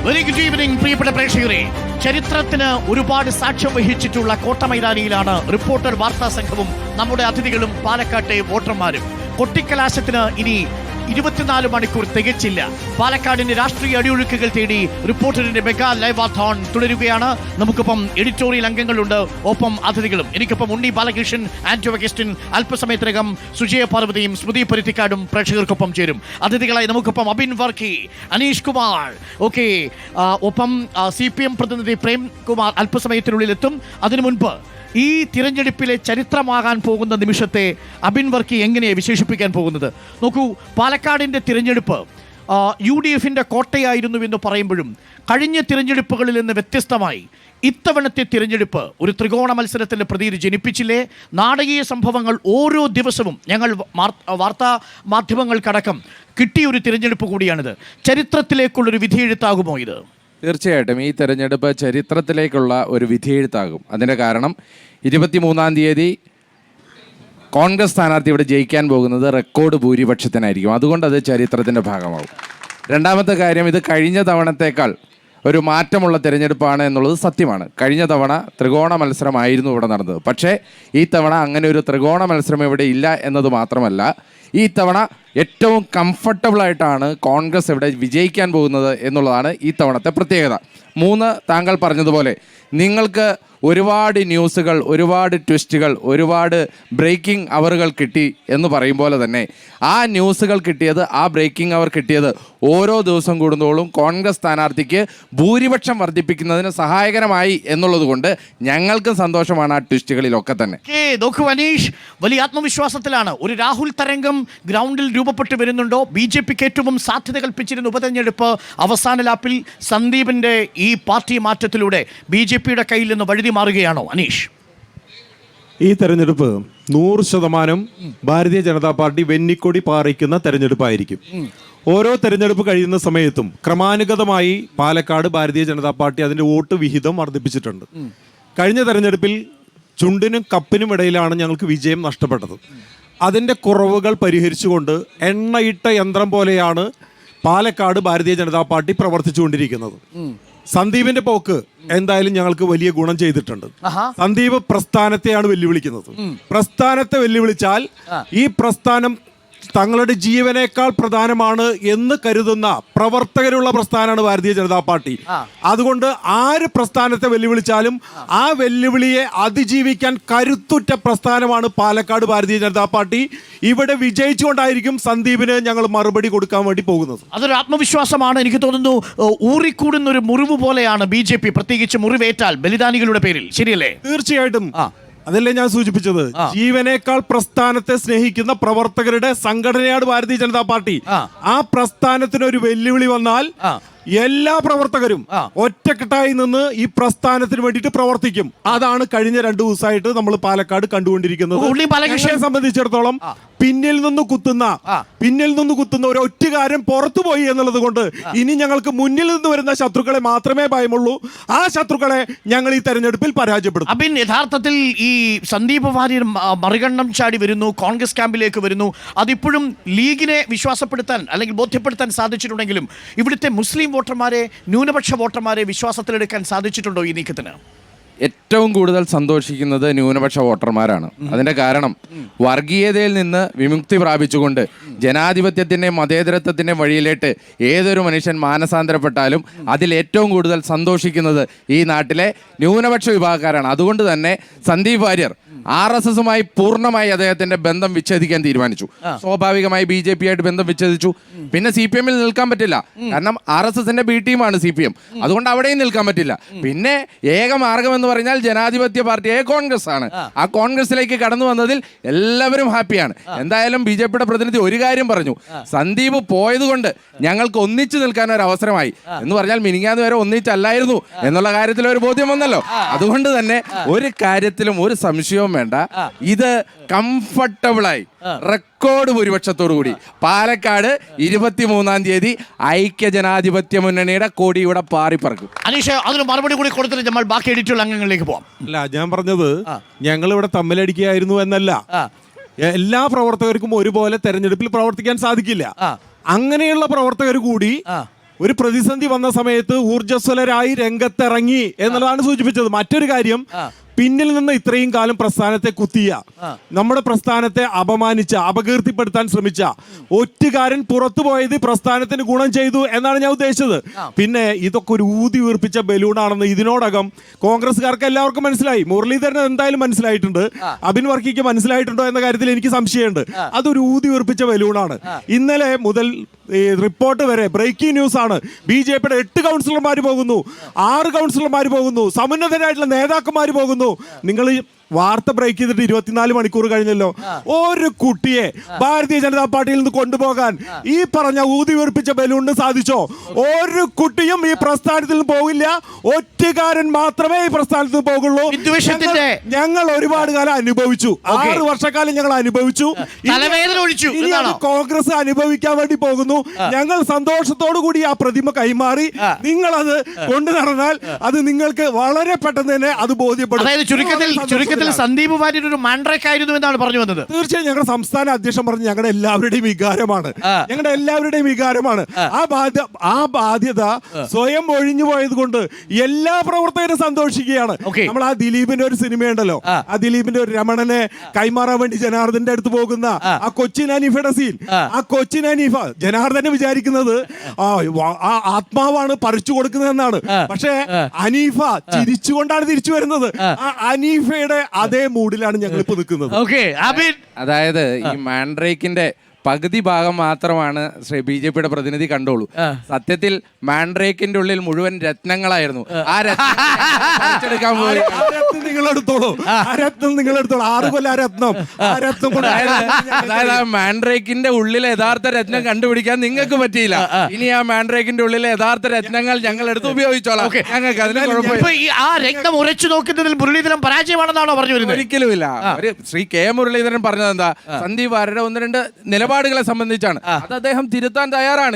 Very good evening പ്രിയപ്പെട്ട പ്രേക്ഷകരെ. ചരിത്രത്തിന് ഒരുപാട് സാക്ഷ്യം വഹിച്ചിട്ടുള്ള കോട്ടമൈതാനിയിലാണ് റിപ്പോർട്ടർ വാർത്താ സംഘവും നമ്മുടെ അതിഥികളും പാലക്കാട്ടെ വോട്ടർമാരും. കൊട്ടിക്കലാശത്തിന് ഇനി 24 മണിക്കൂർ തികച്ചില്ല. പാലക്കാടിന്റെ രാഷ്ട്രീയ അടിയൊഴുക്കുകൾ തേടി റിപ്പോർട്ടറിന്റെ മെഗാ ലൈവാത്തോൺ തുടരുകയാണ്. നമുക്കിപ്പം എഡിറ്റോറിയൽ അംഗങ്ങളുണ്ട്, ഒപ്പം അതിഥികളും. എനിക്കൊപ്പം ഉണ്ണി ബാലകൃഷ്ണൻ, ആന്റോ അഗസ്റ്റിൻ, അല്പസമയത്തിനകം സുജയ പാർവതിയും സ്മൃതി പരുത്തിക്കാടും പ്രേക്ഷകർക്കൊപ്പം ചേരും. അതിഥികളായി നമുക്കൊപ്പം അബിൻ വർക്കി, അനീഷ് കുമാർ, ഓക്കെ, ഒപ്പം CPM പ്രതിനിധി പ്രേം കുമാർ അല്പസമയത്തിനുള്ളിൽ എത്തും. അതിനു മുൻപ് ഈ തിരഞ്ഞെടുപ്പിലെ ചരിത്രമാകാൻ പോകുന്ന നിമിഷത്തെ അബിൻ വർക്കി എങ്ങനെയാണ് വിശേഷിപ്പിക്കാൻ പോകുന്നത്? നോക്കൂ, പാലക്കാടിൻ്റെ തിരഞ്ഞെടുപ്പ് UDFിൻ്റെ കോട്ടയായിരുന്നുവെന്ന് പറയുമ്പോഴും കഴിഞ്ഞ തിരഞ്ഞെടുപ്പുകളിൽ നിന്ന് വ്യത്യസ്തമായി ഇത്തവണത്തെ തിരഞ്ഞെടുപ്പ് ഒരു ത്രികോണ മത്സരത്തിൻ്റെ പ്രതീതി ജനിപ്പിച്ചില്ലേ? നാടകീയ സംഭവങ്ങൾ ഓരോ ദിവസവും ഞങ്ങൾ വാർത്താ മാധ്യമങ്ങൾക്കടക്കം കിട്ടിയൊരു തിരഞ്ഞെടുപ്പ് കൂടിയാണിത്. ചരിത്രത്തിലേക്കുള്ളൊരു വിധിയെഴുത്താകുമോ ഇത്? തീർച്ചയായിട്ടും ഈ തെരഞ്ഞെടുപ്പ് ചരിത്രത്തിലേക്കുള്ള ഒരു വിധിയെഴുത്താകും. അതിൻ്റെ കാരണം 23-ാം തീയതി കോൺഗ്രസ് സ്ഥാനാർത്ഥി ഇവിടെ ജയിക്കാൻ പോകുന്നത് റെക്കോർഡ് ഭൂരിപക്ഷത്തിനായിരിക്കും. അതുകൊണ്ട് അത് ചരിത്രത്തിൻ്റെ ഭാഗമാകും. രണ്ടാമത്തെ കാര്യം, ഇത് കഴിഞ്ഞ തവണത്തേക്കാൾ ഒരു മാറ്റമുള്ള തിരഞ്ഞെടുപ്പാണ് എന്നുള്ളത് സത്യമാണ്. കഴിഞ്ഞ തവണ ത്രികോണ മത്സരമായിരുന്നു ഇവിടെ നടന്നത്. പക്ഷേ ഈ തവണ അങ്ങനെ ഒരു ത്രികോണ മത്സരം ഇവിടെ ഇല്ല എന്നത് മാത്രമല്ല, ഈ തവണ ഏറ്റവും കംഫർട്ടബിളായിട്ടാണ് കോൺഗ്രസ് ഇവിടെ വിജയിക്കാൻ പോകുന്നത് എന്നുള്ളതാണ് ഈ തവണത്തെ പ്രത്യേകത. 3, താങ്കൾ പറഞ്ഞതുപോലെ നിങ്ങൾക്ക് ഒരുപാട് ന്യൂസുകൾ, ഒരുപാട് ട്വിസ്റ്റുകൾ, ഒരുപാട് ബ്രേക്കിംഗ് അവറുകൾ കിട്ടി എന്ന് പറയും പോലെ തന്നെ ആ ന്യൂസുകൾ കിട്ടിയത്, ആ ബ്രേക്കിംഗ് അവർ കിട്ടിയത് ഓരോ ദിവസം കൂടുന്നതോളം കോൺഗ്രസ് സ്ഥാനാർത്ഥിക്ക് ഭൂരിപക്ഷം വർദ്ധിപ്പിക്കുന്നതിന് സഹായകരമായി എന്നുള്ളത് കൊണ്ട് ഞങ്ങൾക്കും സന്തോഷമാണ് ആ ട്വിസ്റ്റുകളിലൊക്കെ തന്നെ. നോക്കൂ അനീഷ്, വലിയ ആത്മവിശ്വാസത്തിലാണ്. ഒരു രാഹുൽ തരംഗം ഗ്രൗണ്ടിൽ രൂപപ്പെട്ടു വരുന്നുണ്ടോ? BJPക്ക് ഏറ്റവും സാധ്യത കൽപ്പിച്ചിരുന്ന ഉപതെരഞ്ഞെടുപ്പ് അവസാന ലാപ്പിൽ സന്ദീപിൻ്റെ ഈ പാർട്ടി മാറ്റത്തിലൂടെ BJPയുടെ കയ്യിൽ നിന്ന് വഴുതി മാറുകയാണോ അനീഷ്? ഈ തെരഞ്ഞെടുപ്പ് 100% ഭാരതീയ ജനതാ പാർട്ടി വെന്നിക്കൊടി പാറിക്കുന്ന തെരഞ്ഞെടുപ്പായിരിക്കും. ഓരോ തെരഞ്ഞെടുപ്പ് കഴിയുന്ന സമയത്തും ക്രമാനുഗതമായി പാലക്കാട് ഭാരതീയ ജനതാ പാർട്ടി അതിൻ്റെ വോട്ട് വിഹിതം വർദ്ധിപ്പിച്ചിട്ടുണ്ട്. കഴിഞ്ഞ തെരഞ്ഞെടുപ്പിൽ ചുണ്ടിനും കപ്പിനും ഇടയിലാണ് ഞങ്ങൾക്ക് വിജയം നഷ്ടപ്പെട്ടത്. അതിൻ്റെ കുറവുകൾ പരിഹരിച്ചുകൊണ്ട് എണ്ണയിട്ട യന്ത്രം പോലെയാണ് പാലക്കാട് ഭാരതീയ ജനതാ പാർട്ടി പ്രവർത്തിച്ചുകൊണ്ടിരിക്കുന്നത്. സന്ദീപിന്റെ പോക്ക് എന്തായാലും ഞങ്ങൾക്ക് വലിയ ഗുണം ചെയ്തിട്ടുണ്ട്. സന്ദീപ് പ്രസ്ഥാനത്തെയാണ് വെല്ലുവിളിക്കുന്നത്. പ്രസ്ഥാനത്തെ വെല്ലുവിളിച്ചാൽ ഈ പ്രസ്ഥാനം തങ്ങളുടെ ജീവനേക്കാൾ പ്രധാനമാണ് എന്ന് കരുതുന്ന പ്രവർത്തകരുള്ള പ്രസ്ഥാനമാണ് ഭാരതീയ ജനതാ പാർട്ടി. അതുകൊണ്ട് ആര് പ്രസ്ഥാനത്തെ വെല്ലുവിളിച്ചാലും ആ വെല്ലുവിളിയെ അതിജീവിക്കാൻ കരുത്തുറ്റ പ്രസ്ഥാനമാണ് പാലക്കാട് ഭാരതീയ ജനതാ പാർട്ടി. ഇവിടെ വിജയിച്ചുകൊണ്ടായിരിക്കും സന്ദീപിന് ഞങ്ങൾ മറുപടി കൊടുക്കാൻ വേണ്ടി പോകുന്നത്. അതൊരു ആത്മവിശ്വാസമാണ്. എനിക്ക് തോന്നുന്നു ഊറിക്കൂടുന്ന ഒരു മുറിവ് പോലെയാണ് BJP, പ്രത്യേകിച്ച് മുറിവേറ്റാൽ ബലിദാനികളുടെ പേരിൽ. ശരിയല്ലേ? തീർച്ചയായിട്ടും. അതല്ലേ ഞാൻ സൂചിപ്പിച്ചത്, ജീവനേക്കാൾ പ്രസ്ഥാനത്തെ സ്നേഹിക്കുന്ന പ്രവർത്തകരുടെ സംഘടനയാണ് ഭാരതീയ ജനതാ പാർട്ടി. ആ പ്രസ്ഥാനത്തിന് ഒരു വെല്ലുവിളി വന്നാൽ എല്ലാ പ്രവർത്തകരും ഒറ്റക്കെട്ടായി നിന്ന് ഈ പ്രസ്ഥാനത്തിന് വേണ്ടിയിട്ട് പ്രവർത്തിക്കും. അതാണ് കഴിഞ്ഞ 2 ദിവസമായിട്ട് നമ്മൾ പാലക്കാട് കണ്ടുകൊണ്ടിരിക്കുന്നത്. സംബന്ധിച്ചിടത്തോളം പിന്നിൽ നിന്ന് കുത്തുന്ന ഒരു ഒറ്റുകാരൻ പുറത്തുപോയി എന്നുള്ളത് കൊണ്ട് ഇനി ഞങ്ങൾക്ക് മുന്നിൽ നിന്ന് വരുന്ന ശത്രുക്കളെ മാത്രമേ ഭയമുള്ളൂ. ആ ശത്രുക്കളെ ഞങ്ങൾ ഈ തെരഞ്ഞെടുപ്പിൽ പരാജയപ്പെടും. അബിൻ, യഥാർത്ഥത്തിൽ ഈ സന്ദീപ് വാര്യർ മറികണ്ണം ചാടി വരുന്നു, കോൺഗ്രസ് ക്യാമ്പിലേക്ക് വരുന്നു. അതിപ്പോഴും ലീഗിനെ വിശ്വാസപ്പെടുത്താൻ അല്ലെങ്കിൽ ബോധ്യപ്പെടുത്താൻ സാധിച്ചിട്ടുണ്ടെങ്കിലും ഇവിടുത്തെ മുസ്ലിം വോട്ടർമാരെ, ന്യൂനപക്ഷ വോട്ടർമാരെ വിശ്വാസത്തിലെടുക്കാൻ സാധിച്ചിട്ടുണ്ടോ ഈ നീക്കത്തിന്? ഏറ്റവും കൂടുതൽ സന്തോഷിക്കുന്നത് ന്യൂനപക്ഷ വോട്ടർമാരാണ്. അതിൻ്റെ കാരണം വർഗീയതയിൽ നിന്ന് വിമുക്തി പ്രാപിച്ചുകൊണ്ട് ജനാധിപത്യത്തിൻ്റെയും മതേതരത്വത്തിൻ്റെയും വഴിയിലേക്ക് ഏതൊരു മനുഷ്യൻ മാനസാന്തരപ്പെട്ടാലും അതിൽ ഏറ്റവും കൂടുതൽ സന്തോഷിക്കുന്നത് ഈ നാട്ടിലെ ന്യൂനപക്ഷ വിഭാഗക്കാരാണ്. അതുകൊണ്ട് തന്നെ സന്ദീപ് വാര്യർ RSSുമായി പൂർണ്ണമായി അദ്ദേഹത്തിന്റെ ബന്ധം വിച്ഛേദിക്കാൻ തീരുമാനിച്ചു. സ്വാഭാവികമായി BJP ആയിട്ട് ബന്ധം വിച്ഛേദിച്ചു. പിന്നെ CPMൽ നിൽക്കാൻ പറ്റില്ല, കാരണം RSSന്റെ B ടീമാണ് CPM. അതുകൊണ്ട് അവിടെയും നിൽക്കാൻ പറ്റില്ല. പിന്നെ ഏക മാർഗം എന്ന് പറഞ്ഞാൽ ജനാധിപത്യ പാർട്ടിയായ കോൺഗ്രസ് ആണ്. ആ കോൺഗ്രസിലേക്ക് കടന്നു വന്നതിൽ എല്ലാവരും ഹാപ്പിയാണ്. എന്തായാലും BJPയുടെ പ്രതിനിധി ഒരു കാര്യം പറഞ്ഞു, സന്ദീപ് പോയത് കൊണ്ട് ഞങ്ങൾക്ക് ഒന്നിച്ചു നിൽക്കാൻ ഒരു അവസരമായി എന്ന് പറഞ്ഞാൽ മിനിങ്ങാന്ന് വരെ ഒന്നിച്ചല്ലായിരുന്നു എന്നുള്ള കാര്യത്തിൽ ഒരു ബോധ്യം വന്നല്ലോ. അതുകൊണ്ട് തന്നെ ഒരു കാര്യത്തിലും ഒരു സംശയവും വേണ്ട, ഇത് കംഫർട്ടബിളായി റെക്കോർഡ് ഭൂരിപക്ഷത്തോടു കൂടി പാലക്കാട് 23-ാം തീയതി ഐക്യ ജനാധിപത്യ മുന്നണിയുടെ കൊടിയുടെ പാറിപ്പറക്കും. അനീഷ്, അതിന് മറുപടി കൂടി കൊടുത്തിട്ട് നമ്മൾ ബാക്കി എഡിറ്റുള്ള അംഗങ്ങളിലേക്ക് പോവാം. അല്ല, ഞാൻ പറഞ്ഞത് ഞങ്ങൾ ഇവിടെ തമ്മിലടിക്കുകയായിരുന്നു എന്നല്ല. എല്ലാ പ്രവർത്തകർക്കും ഒരുപോലെ തെരഞ്ഞെടുപ്പിൽ പ്രവർത്തിക്കാൻ സാധിക്കില്ല. അങ്ങനെയുള്ള പ്രവർത്തകർ കൂടി ഒരു പ്രതിസന്ധി വന്ന സമയത്ത് ഊർജ്ജസ്വലരായി രംഗത്തിറങ്ങി എന്നുള്ളതാണ് സൂചിപ്പിച്ചത്. മറ്റൊരു കാര്യം, പിന്നിൽ നിന്ന് ഇത്രയും കാലം പ്രസ്ഥാനത്തെ കുത്തിയ, നമ്മുടെ പ്രസ്ഥാനത്തെ അപമാനിച്ച, അപകീർത്തിപ്പെടുത്താൻ ശ്രമിച്ച ഒറ്റുകാരൻ പുറത്തു പോയത് പ്രസ്ഥാനത്തിന് ഗുണം ചെയ്തു എന്നാണ് ഞാൻ ഉദ്ദേശിച്ചത്. പിന്നെ ഇതൊക്കെ ഒരു ഊതി വീർപ്പിച്ച ബലൂണാണെന്ന് ഇതിനോടകം കോൺഗ്രസ്സുകാർക്ക് എല്ലാവർക്കും മനസ്സിലായി. മുരളീധരൻ എന്തായാലും മനസ്സിലായിട്ടുണ്ട്. അബിൻ വർക്കിക്ക് മനസ്സിലായിട്ടുണ്ടോ എന്ന കാര്യത്തിൽ എനിക്ക് സംശയമുണ്ട്. അതൊരു ഊതി വീർപ്പിച്ച ബലൂണാണ്. ഇന്നലെ മുതൽ റിപ്പോർട്ട് വരെ ബ്രേക്കിംഗ് ന്യൂസ് ആണ്. BJPയുടെ 8 കൗൺസിലർമാർ പോകുന്നു, 6 കൗൺസിലർമാർ പോകുന്നു, സമുന്നതരായിട്ടുള്ള നേതാക്കന്മാർ പോകുന്നു. നിങ്ങൾ വാർത്ത ബ്രേക്ക് ചെയ്തിട്ട് 24 മണിക്കൂർ കഴിഞ്ഞല്ലോ. ഒരു കുട്ടിയെ ഭാരതീയ ജനതാ പാർട്ടിയിൽ നിന്ന് കൊണ്ടുപോകാൻ ഈ പറഞ്ഞ ഊതി വീർപ്പിച്ച ബലൂണിന് സാധിച്ചോ? ഒരു കുട്ടിയും ഈ പ്രസ്ഥാനത്തിൽ നിന്ന് പോകില്ല. ഒറ്റുകാരൻ മാത്രമേ ഈ പ്രസ്ഥാനത്തിൽ നിന്ന് പോകുള്ളൂ. ഞങ്ങൾ ഒരുപാട് കാലം അനുഭവിച്ചു, 6 വർഷക്കാലം ഞങ്ങൾ അനുഭവിച്ചു. ഇനി അത് കോൺഗ്രസ് അനുഭവിക്കാൻ വേണ്ടി പോകുന്നു. ഞങ്ങൾ സന്തോഷത്തോടു കൂടി ആ പ്രതിമ കൈമാറി. നിങ്ങളത് കൊണ്ടു നടന്നാൽ അത് നിങ്ങൾക്ക് വളരെ പെട്ടെന്ന് തന്നെ അത് ബോധ്യപ്പെടും. ചുരുക്കത്തിൽ സന്ദീപ് വാര്യർ ഒരു മാൻഡ്രേക്ക് ആയിരുന്നു എന്നാണ് പറഞ്ഞു വന്നത്. തീർച്ചയായും ഞങ്ങളുടെ സംസ്ഥാന അധ്യക്ഷൻ പറഞ്ഞു ഞങ്ങളുടെ എല്ലാവരുടെയും വികാരമാണ്. ആ ബാധ്യത സ്വയം ഒഴിഞ്ഞു പോയത് കൊണ്ട് എല്ലാ പ്രവർത്തകരും സന്തോഷിക്കുകയാണ്. നമ്മൾ ആ ദിലീപിന്റെ ഒരു സിനിമയുണ്ടല്ലോ, ആ ദിലീപിന്റെ ഒരു രമണനെ കൈമാറാൻ വേണ്ടി ജനാർദ്ദന്റെ അടുത്ത് പോകുന്ന ആ കൊച്ചിൻ ഹനീഫയുടെ സീൻ, ആ കൊച്ചിൻ ഹനീഫ ജനാർദ്ദനെ വിചാരിക്കുന്നത് ആ ആത്മാവാണ് പറിച്ചു കൊടുക്കുന്നതെന്നാണ്. പക്ഷേ ഹനീഫ ചിരിച്ചുകൊണ്ടാണ് തിരിച്ചു വരുന്നത്. ആ ഹനീഫയുടെ അതേ മൂഡിലാണ് ഞങ്ങൾ ഇപ്പൊ നിൽക്കുന്നത്. അതായത് ഈ മാൻഡ്രേക്കിന്റെ പകുതി ഭാഗം മാത്രമാണ് BJPയുടെ പ്രതിനിധി കണ്ടോളൂ. സത്യത്തിൽ മാൻഡ്രേക്കിന്റെ ഉള്ളിൽ മുഴുവൻ രത്നങ്ങളായിരുന്നു. ആ രത്നം നിങ്ങളെടുത്തോളൂ, അതായത് ആ മാൻഡ്രേക്കിന്റെ ഉള്ളിലെ യഥാർത്ഥ രത്നം കണ്ടുപിടിക്കാൻ നിങ്ങൾക്ക് പറ്റിയില്ല. ഇനി ആ മാൻഡ്രേക്കിന്റെ ഉള്ളിലെ യഥാർത്ഥ രത്നങ്ങൾ ഞങ്ങൾ എടുത്ത് ഉപയോഗിച്ചോളാം. ഞങ്ങൾക്ക് അതിന് ആ രക്തം ഉറച്ചു നോക്കുന്നതിൽ മുരളീധരൻ പരാജയമാണെന്നാണോ പറഞ്ഞു വരുന്നത്? ഒരിക്കലുമില്ല. ശ്രീ K മുരളീധരൻ പറഞ്ഞത് എന്താ? സന്ദീപ് വാര്യരുടെ 1-2 നിലപാടുകളെ സംബന്ധിച്ചാണ്. അത് അദ്ദേഹം തിരുത്താൻ തയ്യാറാണ്.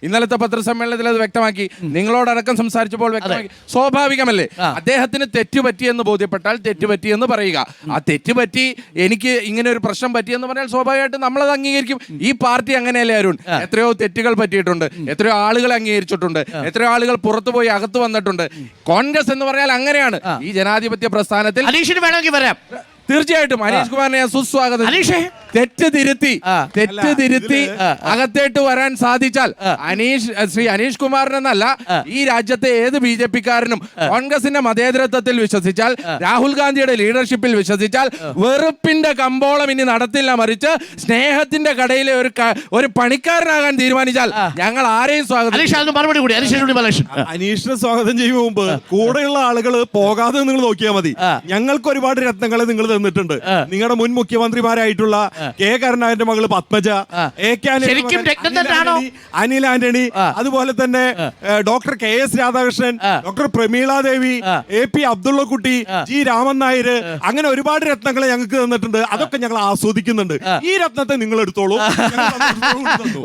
ഇന്നലത്തെ പത്രസമ്മേളനത്തിൽ അത് വ്യക്തമാക്കി, നിങ്ങളോടടക്കം സംസാരിച്ചപ്പോൾ വ്യക്തമാക്കി. സ്വാഭാവികമല്ലേ, അദ്ദേഹത്തിന് തെറ്റുപറ്റിയെന്ന് ബോധ്യപ്പെട്ടാൽ തെറ്റുപറ്റിയെന്ന് പറയുക. ആ തെറ്റുപറ്റി എനിക്ക് ഇങ്ങനെ ഒരു പ്രശ്നം പറ്റിയെന്ന് പറഞ്ഞാൽ സ്വാഭാവികമായിട്ടും നമ്മളത് അംഗീകരിക്കും. ഈ പാർട്ടി അങ്ങനെയല്ലേ അരുൺ? എത്രയോ തെറ്റുകൾ പറ്റിയിട്ടുണ്ട്, എത്രയോ ആളുകൾ അംഗീകരിച്ചിട്ടുണ്ട്, എത്രയോ ആളുകൾ പുറത്തുപോയി അകത്ത് വന്നിട്ടുണ്ട്. കോൺഗ്രസ് എന്ന് പറഞ്ഞാൽ അങ്ങനെയാണ്. ഈ ജനാധിപത്യ പ്രസ്ഥാനത്തിൽ വേണമെങ്കിൽ വരാം. തീർച്ചയായിട്ടും അനീഷ് കുമാറിനെ ഞാൻ സുസ്വാഗതം. തെറ്റ് തിരുത്തി അകത്തേട്ട് വരാൻ സാധിച്ചാൽ ശ്രീ അനീഷ് കുമാറിനെന്നല്ല, ഈ രാജ്യത്തെ ഏത് BJPക്കാരനും കോൺഗ്രസിന്റെ മതേതരത്വത്തിൽ വിശ്വസിച്ചാൽ, രാഹുൽ ഗാന്ധിയുടെ ലീഡർഷിപ്പിൽ വിശ്വസിച്ചാൽ വെറുപ്പിന്റെ കമ്പോളം ഇനി നടത്തില്ല, മറിച്ച് സ്നേഹത്തിന്റെ കടയിലെ ഒരു പണിക്കാരനാകാൻ തീരുമാനിച്ചാൽ ഞങ്ങൾ ആരെയും സ്വാഗതം. അനീഷിനെ സ്വാഗതം ചെയ്യുമ്പോൾ മുമ്പ് കൂടെയുള്ള ആളുകൾ പോകാതെ നിങ്ങൾ നോക്കിയാൽ മതി. ഞങ്ങൾക്ക് ഒരുപാട് രത്നങ്ങളെ നിങ്ങൾ തന്നിട്ടുണ്ട്. നിങ്ങളുടെ മുൻ മുഖ്യമന്ത്രിമാരായിട്ടുള്ള K കരുണാകരന്റെ മകള് പത്മജ, അനിൽ ആന്റണി, അതുപോലെ തന്നെ doctor KS Radhakrishnan, doctor Pramila Devi, AP Abdullakutty, G Raman Nair, അങ്ങനെ ഒരുപാട് രത്നങ്ങളെ ഞങ്ങൾക്ക് തന്നിട്ടുണ്ട്. അതൊക്കെ ഞങ്ങൾ ആസ്വദിക്കുന്നുണ്ട്. ഈ രത്നത്തെ നിങ്ങൾ എടുത്തോളൂ.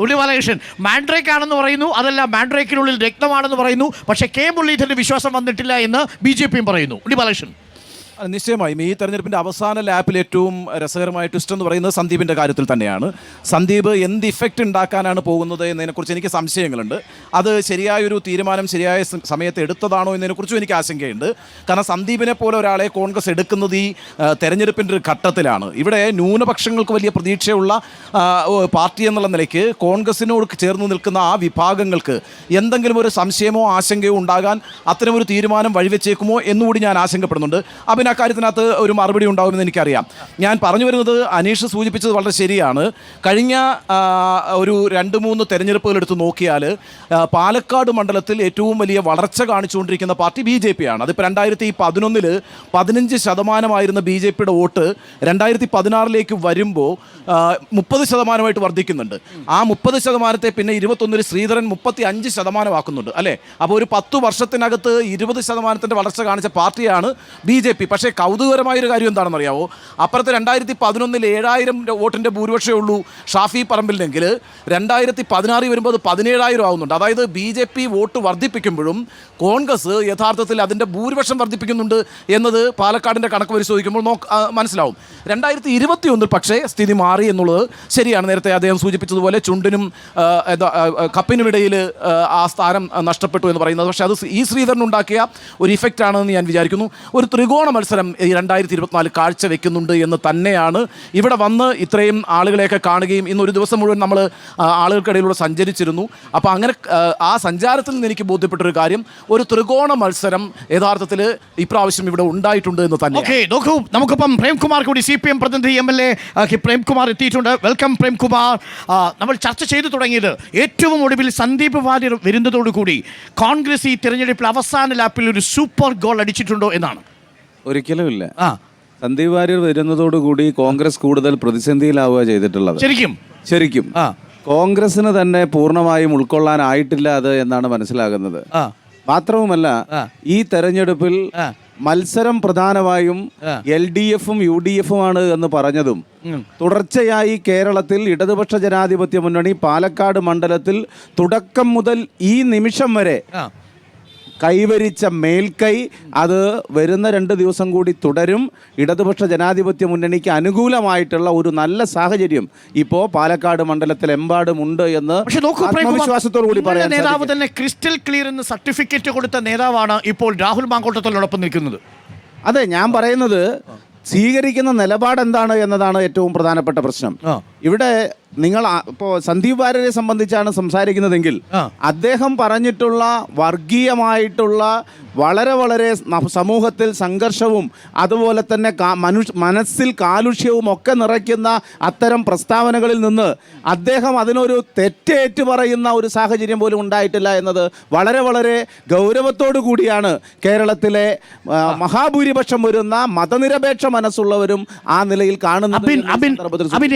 ഉണ്ണിബാലകൃഷ്ണൻ മാൻഡ്രേക്ക് ആണെന്ന് പറയുന്നു, അതല്ല മാൻഡ്രേക്കിനുള്ളിൽ രക്തമാണെന്ന് പറയുന്നു. പക്ഷേ K മുരളീധരന്റെ വിശ്വാസം വന്നിട്ടില്ല എന്ന് BJPയും പറയുന്നു. ഉണ്ണിബാലകൃഷ്ണൻ, നിശ്ചയമായും ഈ തെരഞ്ഞെടുപ്പിൻ്റെ അവസാന ലാപ്പിൽ ഏറ്റവും രസകരമായ ട്വിസ്റ്റ് എന്ന് പറയുന്നത് സന്ദീപിൻ്റെ കാര്യത്തിൽ തന്നെയാണ്. സന്ദീപ് എന്ത് ഇഫക്റ്റ് ഉണ്ടാക്കാനാണ് പോകുന്നത് എന്നതിനെക്കുറിച്ച് എനിക്ക് സംശയങ്ങളുണ്ട്. അത് ശരിയായൊരു തീരുമാനം ശരിയായ സമയത്ത് എടുത്തതാണോ എന്നതിനെക്കുറിച്ചും എനിക്ക് ആശങ്കയുണ്ട്. കാരണം സന്ദീപിനെ പോലെ ഒരാളെ കോൺഗ്രസ് എടുക്കുന്നത് ഈ തെരഞ്ഞെടുപ്പിൻ്റെ ഒരു ഘട്ടത്തിലാണ്. ഇവിടെ ന്യൂനപക്ഷങ്ങൾക്ക് വലിയ പ്രതീക്ഷയുള്ള പാർട്ടി എന്നുള്ള നിലയ്ക്ക് കോൺഗ്രസിനോട് ചേർന്ന് നിൽക്കുന്ന ആ വിഭാഗങ്ങൾക്ക് എന്തെങ്കിലും ഒരു സംശയമോ ആശങ്കയോ ഉണ്ടാകാൻ അത്തരമൊരു തീരുമാനം വഴിവെച്ചേക്കുമോ എന്നുകൂടി ഞാൻ ആശങ്കപ്പെടുന്നുണ്ട്. ആ കാര്യത്തിനകത്ത് ഒരു മറുപടി ഉണ്ടാകുമെന്ന് എനിക്കറിയാം. ഞാൻ പറഞ്ഞു വരുന്നത് അനീഷ് സൂചിപ്പിച്ചത് വളരെ ശരിയാണ്. കഴിഞ്ഞ ഒരു 2-3 തെരഞ്ഞെടുപ്പുകൾ എടുത്ത് നോക്കിയാൽ പാലക്കാട് മണ്ഡലത്തിൽ ഏറ്റവും വലിയ വളർച്ച കാണിച്ചുകൊണ്ടിരിക്കുന്ന പാർട്ടി BJP ആണ്. അതിപ്പോൾ 2011 15% BJPയുടെ വോട്ട് 2016 വരുമ്പോൾ 30% വർദ്ധിക്കുന്നുണ്ട്. ആ 30% പിന്നെ 21 ശ്രീധരൻ 35% ആക്കുന്നുണ്ട്, അല്ലേ? അപ്പോൾ ഒരു 10 വർഷത്തിനകത്ത് 20% വളർച്ച കാണിച്ച പാർട്ടിയാണ് BJP. പക്ഷേ കൗതുകകരമായൊരു കാര്യം എന്താണെന്ന് അറിയാമോ? അപ്പുറത്ത് 2011 7,000 വോട്ടിൻ്റെ ഭൂരിപക്ഷമേ ഉള്ളൂ ഷാഫി പറമ്പിലിനെങ്കിൽ 2016 വരുമ്പോൾ അത് 17,000 ആവുന്നുണ്ട്. അതായത് BJP വോട്ട് വർദ്ധിപ്പിക്കുമ്പോഴും കോൺഗ്രസ് യഥാർത്ഥത്തിൽ അതിൻ്റെ ഭൂരിപക്ഷം വർദ്ധിപ്പിക്കുന്നുണ്ട് എന്നത് പാലക്കാടിൻ്റെ കണക്ക് പരിശോധിക്കുമ്പോൾ മനസ്സിലാവും. 2021 പക്ഷേ സ്ഥിതി മാറി എന്നുള്ളത് ശരിയാണ്. നേരത്തെ അദ്ദേഹം സൂചിപ്പിച്ചതുപോലെ ചുണ്ടിനും കപ്പിനുമിടയിൽ ആ സ്ഥാനം നഷ്ടപ്പെട്ടു എന്ന് പറയുന്നത്. പക്ഷേ അത് ഈ ശ്രീധരനുണ്ടാക്കിയ ഒരു ഇഫക്റ്റ് ആണെന്ന് ഞാൻ വിചാരിക്കുന്നു. ഒരു ത്രികോണ മത്സരം ഈ 2024 കാഴ്ചവെക്കുന്നുണ്ട് എന്ന് തന്നെയാണ്. ഇവിടെ വന്ന് ഇത്രയും ആളുകളെയൊക്കെ കാണുകയും ഇന്ന് ഒരു ദിവസം മുഴുവൻ നമ്മൾ ആളുകൾക്കിടയിലൂടെ സഞ്ചരിച്ചിരുന്നു. അപ്പോൾ അങ്ങനെ ആ സഞ്ചാരത്തിൽ നിന്ന് എനിക്ക് ബോധ്യപ്പെട്ടൊരു കാര്യം, ഒരു ത്രികോണ മത്സരം യഥാർത്ഥത്തിൽ ഇപ്രാവശ്യം ഇവിടെ ഉണ്ടായിട്ടുണ്ട് എന്ന് തന്നെ. ഓക്കെ, നോക്കൂ, നമുക്കിപ്പം പ്രേംകുമാർ കൂടി CPM പ്രതിനിധി MLA പ്രേംകുമാർ എത്തിയിട്ടുണ്ട്. വെൽക്കം പ്രേംകുമാർ. നമ്മൾ ചർച്ച ചെയ്തു തുടങ്ങിയത് ഏറ്റവും ഒടുവിൽ സന്ദീപ് വാര്യർ വരുന്നതോടുകൂടി കോൺഗ്രസ് ഈ തിരഞ്ഞെടുപ്പിൽ അവസാന ലാപ്പിൽ ഒരു സൂപ്പർ ഗോൾ അടിച്ചിട്ടുണ്ടോ എന്നാണ്. ഒരിക്കലുമില്ല. സന്ദീപ് വാര്യർ വരുന്നതോടുകൂടി കോൺഗ്രസ് കൂടുതൽ പ്രതിസന്ധിയിലാവുക ചെയ്തിട്ടുള്ളത്. ശരിക്കും കോൺഗ്രസിന് തന്നെ പൂർണ്ണമായും ഉൾക്കൊള്ളാനായിട്ടില്ല അത് എന്നാണ് മനസ്സിലാകുന്നത്. മാത്രവുമല്ല, ഈ തെരഞ്ഞെടുപ്പിൽ മത്സരം പ്രധാനമായും LDFും UDFും ആണ് എന്ന് പറഞ്ഞതും തുടർച്ചയായി കേരളത്തിൽ ഇടതുപക്ഷ ജനാധിപത്യ മുന്നണി പാലക്കാട് മണ്ഡലത്തിൽ തുടക്കം മുതൽ ഈ നിമിഷം വരെ കൈവരിച്ച മേൽക്കൈ അത് വരുന്ന 2 ദിവസം കൂടി തുടരും. ഇടതുപക്ഷ ജനാധിപത്യ മുന്നണിക്ക് അനുകൂലമായിട്ടുള്ള ഒരു നല്ല സാഹചര്യം ഇപ്പോൾ പാലക്കാട് മണ്ഡലത്തിൽ എമ്പാടും ഉണ്ട് എന്ന് ആത്മവിശ്വാസത്തോടു കൂടി പറയാൻ നേതാവ് തന്നെ ക്രിസ്റ്റൽ ക്ലിയർ എന്ന് സർട്ടിഫിക്കറ്റ് കൊടുത്ത നേതാവാണ് ഇപ്പോൾ രാഹുൽ മാങ്കോട്ടത്തിനോടൊപ്പം നിൽക്കുന്നത്. അതെ, ഞാൻ പറയുന്നത് സ്വീകരിക്കുന്ന നിലപാട് എന്താണ് എന്നതാണ് ഏറ്റവും പ്രധാനപ്പെട്ട പ്രശ്നം. ഇവിടെ നിങ്ങൾ ഇപ്പോൾ സന്ദീപ് വാര്യരെ സംബന്ധിച്ചാണ് സംസാരിക്കുന്നതെങ്കിൽ അദ്ദേഹം പറഞ്ഞിട്ടുള്ള വർഗീയമായിട്ടുള്ള വളരെ സമൂഹത്തിൽ സംഘർഷവും അതുപോലെ തന്നെ മനസ്സിൽ കാലുഷ്യവും ഒക്കെ നിറയ്ക്കുന്ന അത്തരം പ്രസ്താവനകളിൽ നിന്ന് അദ്ദേഹം അതിനൊരു തെറ്റേറ്റു പറയുന്ന ഒരു സാഹചര്യം പോലും ഉണ്ടായിട്ടില്ല എന്നത് വളരെ ഗൗരവത്തോടു കൂടിയാണ് കേരളത്തിലെ മഹാഭൂരിപക്ഷം വരുന്ന മതനിരപേക്ഷ മനസ്സുള്ളവരും ആ നിലയിൽ കാണുന്നത്.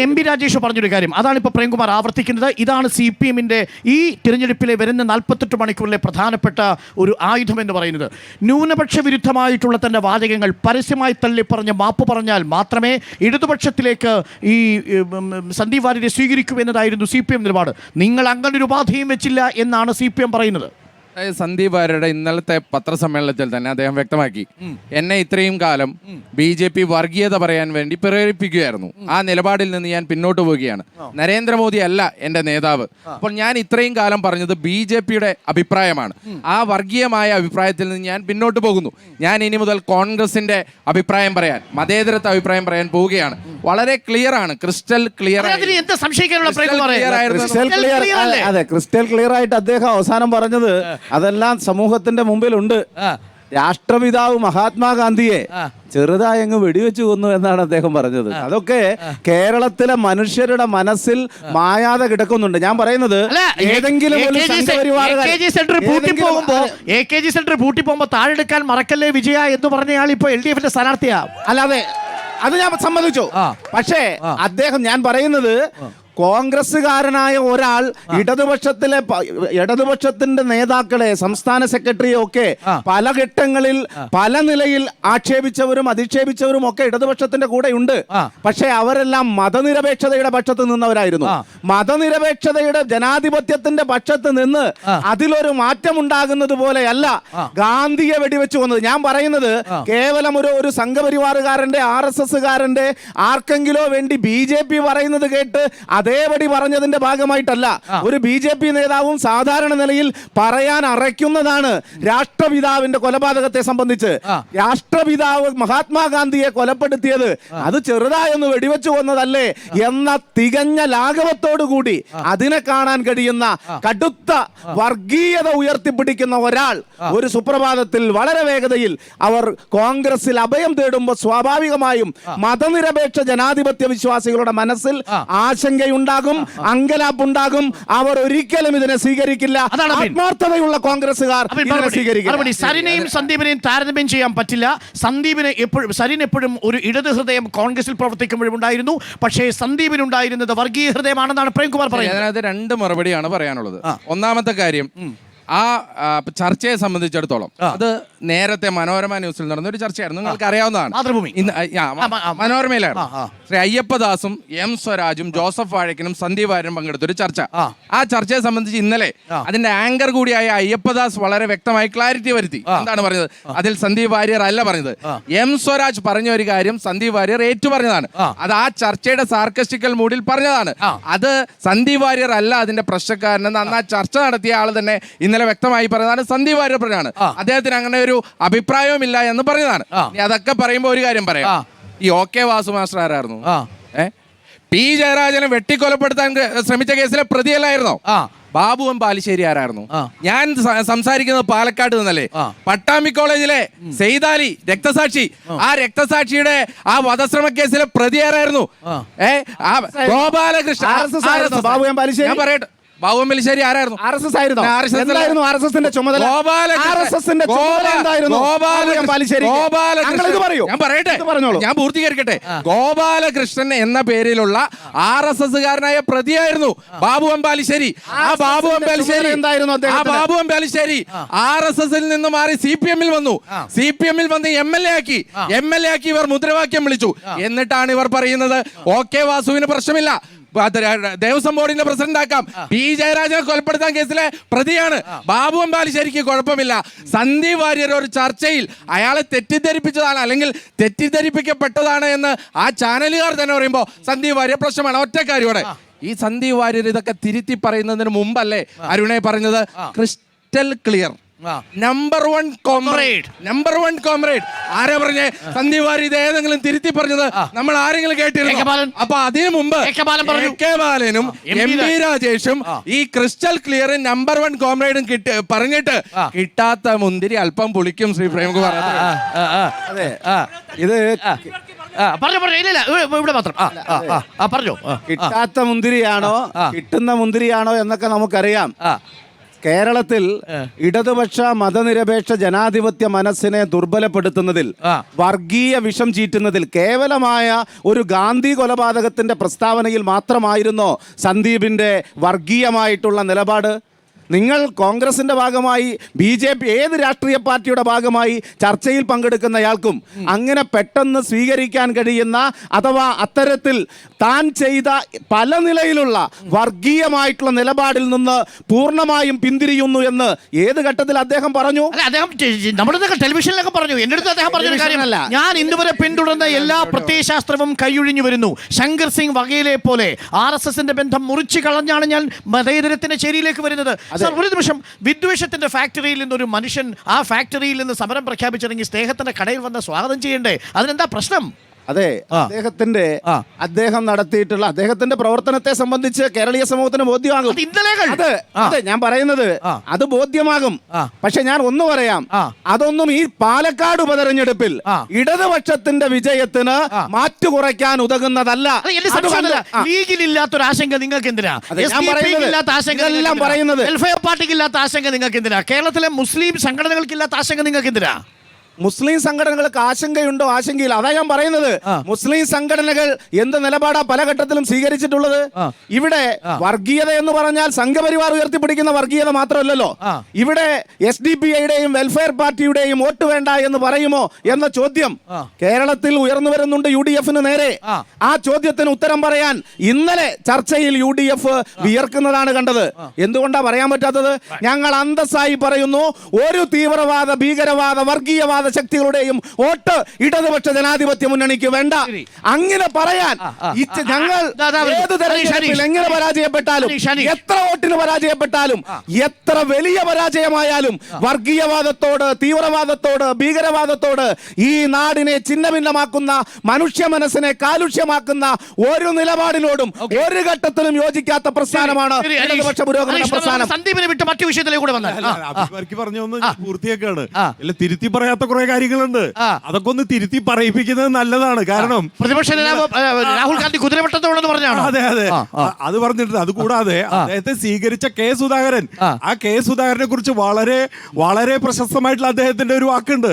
MP രാജേഷ് പറഞ്ഞൊരു കാര്യം അതാണ് ഇപ്പോൾ പ്രേംകുമാർ ആവർത്തിക്കുന്നത്. ഇതാണ് CPMന്റെ ഈ തിരഞ്ഞെടുപ്പിലെ വരുന്ന 48 മണിക്കൂറിലെ പ്രധാനപ്പെട്ട ഒരു ആയുധം എന്ന് പറയുന്നത്. ന്യൂനപക്ഷ വിരുദ്ധമായിട്ടുള്ള തന്റെ വാചകങ്ങൾ പരസ്യമായി തള്ളിപ്പറഞ്ഞ് മാപ്പ് പറഞ്ഞാൽ മാത്രമേ ഇടതുപക്ഷത്തിലേക്ക് ഈ സന്ദീപ് വാര്യരെ സ്വീകരിക്കൂ എന്നതായിരുന്നു CPM നിലപാട്. നിങ്ങൾ അങ്ങനെ ഒരു ഉപാധിയും വെച്ചില്ല എന്നാണ് CPM പറയുന്നത്. സന്ദീപ് വാര്യരുടെ ഇന്നലത്തെ പത്രസമ്മേളനത്തിൽ തന്നെ അദ്ദേഹം വ്യക്തമാക്കി, എന്നെ ഇത്രയും കാലം BJP വർഗീയത പറയാൻ വേണ്ടി പ്രേരിപ്പിക്കുകയായിരുന്നു. ആ നിലപാടിൽ നിന്ന് ഞാൻ പിന്നോട്ട് പോവുകയാണ്. നരേന്ദ്രമോദി അല്ല എൻ്റെ നേതാവ്. അപ്പോൾ ഞാൻ ഇത്രയും കാലം പറഞ്ഞത് BJPയുടെ അഭിപ്രായമാണ്. ആ വർഗീയമായ അഭിപ്രായത്തിൽ നിന്ന് ഞാൻ പിന്നോട്ട് പോകുന്നു. ഞാൻ ഇനി മുതൽ കോൺഗ്രസിന്റെ അഭിപ്രായം പറയാൻ, മതേതരത്വ അഭിപ്രായം പറയാൻ പോവുകയാണ്. വളരെ ക്ലിയർ ആണ്, ക്രിസ്റ്റൽ ക്ലിയർ ക്രിസ്റ്റൽ ക്ലിയർ ആയിട്ട് അദ്ദേഹം അവസാനം പറഞ്ഞത് അതെല്ലാം സമൂഹത്തിന്റെ മുമ്പിലുണ്ട്. രാഷ്ട്രപിതാവ് മഹാത്മാഗാന്ധിയെ ചെറുതായി അങ്ങ് വെടിവെച്ചു കൊന്നു എന്നാണ് അദ്ദേഹം പറഞ്ഞത്. അതൊക്കെ കേരളത്തിലെ മനുഷ്യരുടെ മനസ്സിൽ മായാതെ കിടക്കുന്നുണ്ട്. ഞാൻ പറയുന്നത് ഏതെങ്കിലും സെന്റർ പൂട്ടി പോകുമ്പോ താഴെടുക്കാൻ മറക്കല്ലേ വിജയ എന്ന് പറഞ്ഞയാൾ ഇപ്പൊ LDFന്റെ സ്ഥാനാർത്ഥിയാ. അല്ലാതെ അത് ഞാൻ സമ്മതിച്ചു. പക്ഷേ അദ്ദേഹം, ഞാൻ പറയുന്നത് കോൺഗ്രസ്സുകാരനായ ഒരാൾ ഇടതുപക്ഷത്തിന്റെ നേതാക്കളെ, സംസ്ഥാന സെക്രട്ടറിയെ ഒക്കെ പല ഘട്ടങ്ങളിൽ പല നിലയിൽ ആക്ഷേപിച്ചവരും അധിക്ഷേപിച്ചവരും ഒക്കെ ഇടതുപക്ഷത്തിന്റെ കൂടെ ഉണ്ട്. പക്ഷെ അവരെല്ലാം മതനിരപേക്ഷതയുടെ പക്ഷത്ത് നിന്നവരായിരുന്നു. മതനിരപേക്ഷതയുടെ ജനാധിപത്യത്തിന്റെ പക്ഷത്ത് നിന്ന് അതിലൊരു മാറ്റം ഉണ്ടാകുന്നത് പോലെയല്ല ഗാന്ധിയെ വെടിവെച്ചു കൊന്നത്. ഞാൻ പറയുന്നത് കേവലം ഒരു സംഘപരിവാറുകാരന്റെ RSSകാരന്റെ ആർക്കെങ്കിലോ വേണ്ടി BJP പറയുന്നത് കേട്ട് അതേപടി പറഞ്ഞതിന്റെ ഭാഗമായിട്ടല്ല. ഒരു BJP നേതാവും സാധാരണ നിലയിൽ പറയാൻ അറയ്ക്കുന്നതാണ് രാഷ്ട്രപിതാവിന്റെ കൊലപാതകത്തെ സംബന്ധിച്ച്. രാഷ്ട്രപിതാവ് മഹാത്മാഗാന്ധിയെ കൊലപ്പെടുത്തിയത് അത് ചെറുതായൊന്ന് വെടിവെച്ചു കൊന്നതല്ലേ എന്ന തികഞ്ഞ ലാഘവത്തോടു കൂടി അതിനെ കാണാൻ കഴിയുന്ന കടുത്ത വർഗീയത ഉയർത്തിപ്പിടിക്കുന്ന ഒരാൾ ഒരു സുപ്രഭാതത്തിൽ വളരെ വേഗതയിൽ അവർ കോൺഗ്രസിൽ അഭയം തേടുമ്പോൾ സ്വാഭാവികമായും മതനിരപേക്ഷ ജനാധിപത്യ വിശ്വാസികളുടെ മനസ്സിൽ ആശങ്കയുണ്ടാകും, അങ്കലാപ്പുണ്ടാകും. അവർ ഒരിക്കലും ഇതിനെ സ്വീകരിക്കില്ല. ആത്മാർത്ഥതയുള്ള കോൺഗ്രസ്സുകാർ സ്വീകരിക്കില്ല. സരിനെയും സന്ദീപിനെയും താരതമ്യം ചെയ്യാൻ പറ്റില്ല. സരിൻ എപ്പോഴും ഒരു ഇടത് ഹൃദയം കോൺഗ്രസിൽ പ്രവർത്തിക്കുമ്പോഴും ഉണ്ടായിരുന്നു. പക്ഷേ സന്ദീപിനുണ്ടായിരുന്നത് വർഗീയ ഹൃദയമാണെന്നാണ് പ്രേംകുമാർ പറയുന്നത്. അതിനകത്ത് 2 മറുപടിയാണ് പറയാനുള്ളത്. ഒന്നാമത്തെ കാര്യം, ചർച്ചയെ സംബന്ധിച്ചിടത്തോളം അത് നേരത്തെ മനോരമ ന്യൂസിൽ നടന്ന ഒരു ചർച്ചയായിരുന്നു, നിങ്ങൾക്ക് അറിയാവുന്നതാണ്. മാതൃഭൂമി. മനോരമയിലായിരുന്നു. ശ്രീ അയ്യപ്പദാസും എം സ്വരാജും ജോസഫ് വാഴക്കനും സന്ദീപ് വാര്യരും പങ്കെടുത്തൊരു ചർച്ച. ആ ചർച്ചയെ സംബന്ധിച്ച് ഇന്നലെ അതിന്റെ ആങ്കർ കൂടിയായ അയ്യപ്പദാസ് വളരെ വ്യക്തമായി ക്ലാരിറ്റി വരുത്തി. എന്താണ് പറഞ്ഞത്? അതിൽ സന്ദീപ് വാര്യർ അല്ല പറഞ്ഞത്, എം സ്വരാജ് പറഞ്ഞ ഒരു കാര്യം സന്ദീപ് വാര്യർ ഏറ്റു പറഞ്ഞതാണ്. അത് ആ ചർച്ചയുടെ സാർക്കസ്റ്റിക്കൽ മൂഡിൽ പറഞ്ഞതാണ്. അത് സന്ദീപ് വാര്യർ അല്ല അതിന്റെ പ്രശ്നക്കാരനെന്ന് അന്ന് ആ ചർച്ച നടത്തിയ ആൾ തന്നെ ഇന്നലെ വ്യക്തമായി പറഞ്ഞതാണ്. സന്ദീപ് വാര്യർ പറഞ്ഞതാണ് അദ്ദേഹത്തിന് അങ്ങനെ ഒരു അഭിപ്രായവുമില്ല എന്ന് പറഞ്ഞതാണ്. അതൊക്കെ പറയുമ്പോ ഒരു കാര്യം പറയാം, ഈ OK വാസു മാസ്റ്റർ ആരായിരുന്നു? പി ജയരാജനെ വെട്ടിക്കൊലപ്പെടുത്താൻ ശ്രമിച്ച കേസിലെ പ്രതിയല്ലായിരുന്നോ? ബാബു എം ബാലുശ്ശേരി ആരായിരുന്നു? ഞാൻ സംസാരിക്കുന്നത് പാലക്കാട് നിന്നല്ലേ. പട്ടാമ്പി കോളേജിലെ സെയ്താലി രക്തസാക്ഷി, ആ രക്തസാക്ഷിയുടെ ആ വധശ്രമ കേസിലെ പ്രതി ആരായിരുന്നു? ഗോപാലകൃഷ്ണൻ. ബാബു എം ബാലുശ്ശേരി. ഞാൻ പറയട്ടെ, ബാബു എം ബാലുശ്ശേരി ആരായിരുന്നു? RSS ആയിരുന്നു. എന്തായിരുന്നു RSSന്റെ ചുമതല? RSSന്റെ ചുമതല എന്തായിരുന്നു? ഞാൻ പറയട്ടെ, ഞാൻ പൂർത്തീകരിക്കട്ടെ. ഗോപാലകൃഷ്ണൻ എന്ന പേരിലുള്ള RSSകാരനായ പ്രതിയായിരുന്നു ബാബു എം ബാലുശ്ശേരി. ആ ബാബു എം ബാലുശ്ശേരി എന്തായിരുന്നു? ആ ബാബു എം ബാലുശ്ശേരി RSSൽ നിന്ന് മാറി CPM ൽ വന്നു. CPM ൽ വന്ന് MLA ആക്കി ഇവർ മുദ്രാവാക്യം വിളിച്ചു. എന്നിട്ടാണ് ഇവർ പറയുന്നത് OK വാസുവിന് പ്രശ്നമില്ല, ദേവസ്വം ബോർഡിന്റെ പ്രസിഡന്റ് ആക്കാം, പി ജയരാജനെ കൊലപ്പെടുത്താൻ കേസിലെ പ്രതിയാണ്, ബാബു എം ബാലുശ്ശേരിക്ക് കുഴപ്പമില്ല. സന്ദീപ് വാര്യർ ഒരു ചർച്ചയിൽ അയാളെ തെറ്റിദ്ധരിപ്പിച്ചതാണ് അല്ലെങ്കിൽ തെറ്റിദ്ധരിപ്പിക്കപ്പെട്ടതാണ് എന്ന് ആ ചാനലുകാർ തന്നെ പറയുമ്പോൾ സന്ദീപ് വാര്യർ പ്രശ്നമാണ്. ഒറ്റ കാര്യമാണ്, ഈ സന്ദീപ് വാര്യർ ഇതൊക്കെ തിരുത്തി പറയുന്നതിന് മുമ്പല്ലേ അരുണെ പറഞ്ഞത് crystal clear number one comrade ആരാ പറഞ്ഞേ? സന്ദീപ് വാര്യർ ഇത് ഏതെങ്കിലും തിരുത്തി പറഞ്ഞത് നമ്മൾ ആരെങ്കിലും കേട്ടിരുന്നു? അപ്പൊ അതിനു മുമ്പ് ബാലനും MP രാജേഷും ഈ ക്രിസ്റ്റൽ ക്ലിയർ നമ്പർ 1 കോമ്രേഡും പറഞ്ഞിട്ട് കിട്ടാത്ത മുന്തിരി അല്പം പുളിക്കും. ശ്രീ പ്രേംകുമാർ ഇത് ഇവിടെ മാത്രം പറഞ്ഞോ. കിട്ടാത്ത മുന്തിരിയാണോ കിട്ടുന്ന മുന്തിരിയാണോ എന്നൊക്കെ നമുക്കറിയാം. കേരളത്തിൽ ഇടതുപക്ഷ മതനിരപേക്ഷ ജനാധിപത്യ മനസ്സിനെ ദുർബലപ്പെടുത്തുന്നതിൽ, വർഗീയ വിഷം ചീറ്റുന്നതിൽ കേവലമായ ഒരു ഗാന്ധി കൊലപാതകത്തിന്റെ പ്രസ്താവനയിൽ മാത്രമായിരുന്നോ സന്ദീപിന്റെ വർഗീയമായിട്ടുള്ള നിലപാട്? നിങ്ങൾ കോൺഗ്രസിന്റെ ഭാഗമായി, BJP ഏത് രാഷ്ട്രീയ പാർട്ടിയുടെ ഭാഗമായി ചർച്ചയിൽ പങ്കെടുക്കുന്നയാൾക്കും അങ്ങനെ പെട്ടെന്ന് സ്വീകരിക്കാൻ കഴിയുന്ന അഥവാ അത്തരത്തിൽ താൻ ചെയ്ത പല നിലയിലുള്ള വർഗീയമായിട്ടുള്ള നിലപാടിൽ നിന്ന് പൂർണ്ണമായും പിന്തിരിയുന്നു എന്ന് ഏത് ഘട്ടത്തിൽ അദ്ദേഹം പറഞ്ഞു? അദ്ദേഹം നമ്മുടെ ടെലിവിഷനിലൊക്കെ പറഞ്ഞു. എന്റെ അടുത്ത് അദ്ദേഹം പറഞ്ഞ കാര്യമല്ല, ഞാൻ ഇന്നുവരെ പിന്തുടർന്ന എല്ലാ പ്രത്യയശാസ്ത്രവും കൈയൊഴിഞ്ഞു വരുന്നു. ശങ്കർ സിംഗ് വഗേലെ പോലെ RSSന്റെ ബന്ധം മുറിച്ചു കളഞ്ഞാണ് ഞാൻ മതേതരത്തിന്റെ ചേരിയിലേക്ക് വരുന്നത്. ഒരു നിമിഷം, വിദ്വേഷത്തിന്റെ ഫാക്ടറിയിൽ നിന്നൊരു മനുഷ്യൻ ആ ഫാക്ടറിയിൽ നിന്ന് സമരം പ്രഖ്യാപിച്ചിറങ്ങി സ്നേഹത്തിന്റെ കടയിൽ വന്ന് സ്വാഗതം ചെയ്യണ്ടേ? അതിനെന്താ പ്രശ്നം? അതെ, അദ്ദേഹം നടത്തിയിട്ടുള്ള അദ്ദേഹത്തിന്റെ പ്രവർത്തനത്തെ സംബന്ധിച്ച് കേരളീയ സമൂഹത്തിന് ബോധ്യമാകും. അതെ, ഞാൻ പറയുന്നത് അത് ബോധ്യമാകും. പക്ഷെ ഞാൻ ഒന്ന് പറയാം, അതൊന്നും ഈ പാലക്കാട് ഉപതെരഞ്ഞെടുപ്പിൽ ഇടതുപക്ഷത്തിന്റെ വിജയത്തിന് മാറ്റുകുറയ്ക്കാൻ ഉതകുന്നതല്ല. ലീഗിലില്ലാത്തൊരു ആശങ്ക നിങ്ങൾക്ക് എന്തിനാ? വെൽഫെയർ പാർട്ടിക്കില്ലാത്ത ആശങ്ക നിങ്ങൾക്ക് എന്തിനാ? കേരളത്തിലെ മുസ്ലിം സംഘടനകൾക്കില്ലാത്ത ആശങ്ക നിങ്ങൾക്ക് എന്തിനാ? മുസ്ലിം സംഘടനകൾക്ക് ആശങ്കയുണ്ടോ? ആശങ്കയില്ല. അതാ ഞാൻ പറയുന്നത്, മുസ്ലിം സംഘടനകൾ എന്ത് നിലപാടാ പല ഘട്ടത്തിലും സ്വീകരിച്ചിട്ടുള്ളത്? ഇവിടെ വർഗീയത എന്ന് പറഞ്ഞാൽ സംഘപരിവാർ ഉയർത്തിപ്പിടിക്കുന്ന വർഗീയത മാത്രമല്ലല്ലോ. ഇവിടെ SDPIയുടെയും വെൽഫെയർ പാർട്ടിയുടെയും വോട്ട് വേണ്ട എന്ന് പറയുമോ എന്ന ചോദ്യം കേരളത്തിൽ ഉയർന്നു വരുന്നുണ്ട് UDFന് നേരെ. ആ ചോദ്യത്തിന് ഉത്തരം പറയാൻ ഇന്നലെ ചർച്ചയിൽ UDF വിയർക്കുന്നതാണ് കണ്ടത്. എന്തുകൊണ്ടാ പറയാൻ പറ്റാത്തത്? ഞങ്ങൾ അന്തസ്സായി പറയുന്നു, ഒരു തീവ്രവാദ, ഭീകരവാദ, വർഗീയവാദ ശക്തികളുടെയും വോട്ട് ഇടതുപക്ഷ ജനാധിപത്യ മുന്നണിക്ക് വേണ്ട. അങ്ങനെ പറയാൻ ഞങ്ങൾ ഏത് തെരഞ്ഞെടുപ്പിൽ എങ്ങനെ പരാജയപ്പെട്ടാലും, എത്ര വോട്ടിന് പരാജയപ്പെട്ടാലും, എത്ര വലിയ പരാജയമായാലും വർഗീയവാദത്തോട്, തീവ്രവാദത്തോട്, ഭീകരവാദത്തോട്, ഈ നാടിനെ ഛിന്നഭിന്നമാക്കുന്ന, മനുഷ്യ മനസ്സിനെ കാലുഷ്യമാക്കുന്ന ഒരു നിലപാടിനോടും ഒരു ഘട്ടത്തിലും യോജിക്കാത്ത പ്രസ്ഥാനമാണ് ഇടതുപക്ഷ പുരോഗമന പ്രസ്ഥാനം. സന്ദീപിനെ വിട്ട് മറ്റു വിഷയത്തിലേക്ക് കൂടെ വന്നാൽ പറഞ്ഞൊന്ന് പൂർത്തിയാക്കാണ്. തിരുത്തി പറയാത്ത കുറെ കുറെ കാര്യങ്ങളുണ്ട്. അതൊക്കെ ഒന്ന് തിരുത്തി പറയിപ്പിക്കുന്നത് നല്ലതാണ്. കാരണം പ്രതിപക്ഷ നേതാവ് രാഹുൽ ഗാന്ധി കുതിരവട്ടത്തോടെന്ന് പറഞ്ഞാണ്. അതെ അതെ, അത് പറഞ്ഞിട്ടുണ്ട്. അത് കൂടാതെ അദ്ദേഹത്തെ സ്വീകരിച്ച കെ സുധാകരൻ, ആ കെ സുധാകരനെ കുറിച്ച് വളരെ വളരെ പ്രശസ്തമായിട്ടുള്ള അദ്ദേഹത്തിന്റെ ഒരു വാക്കുണ്ട്.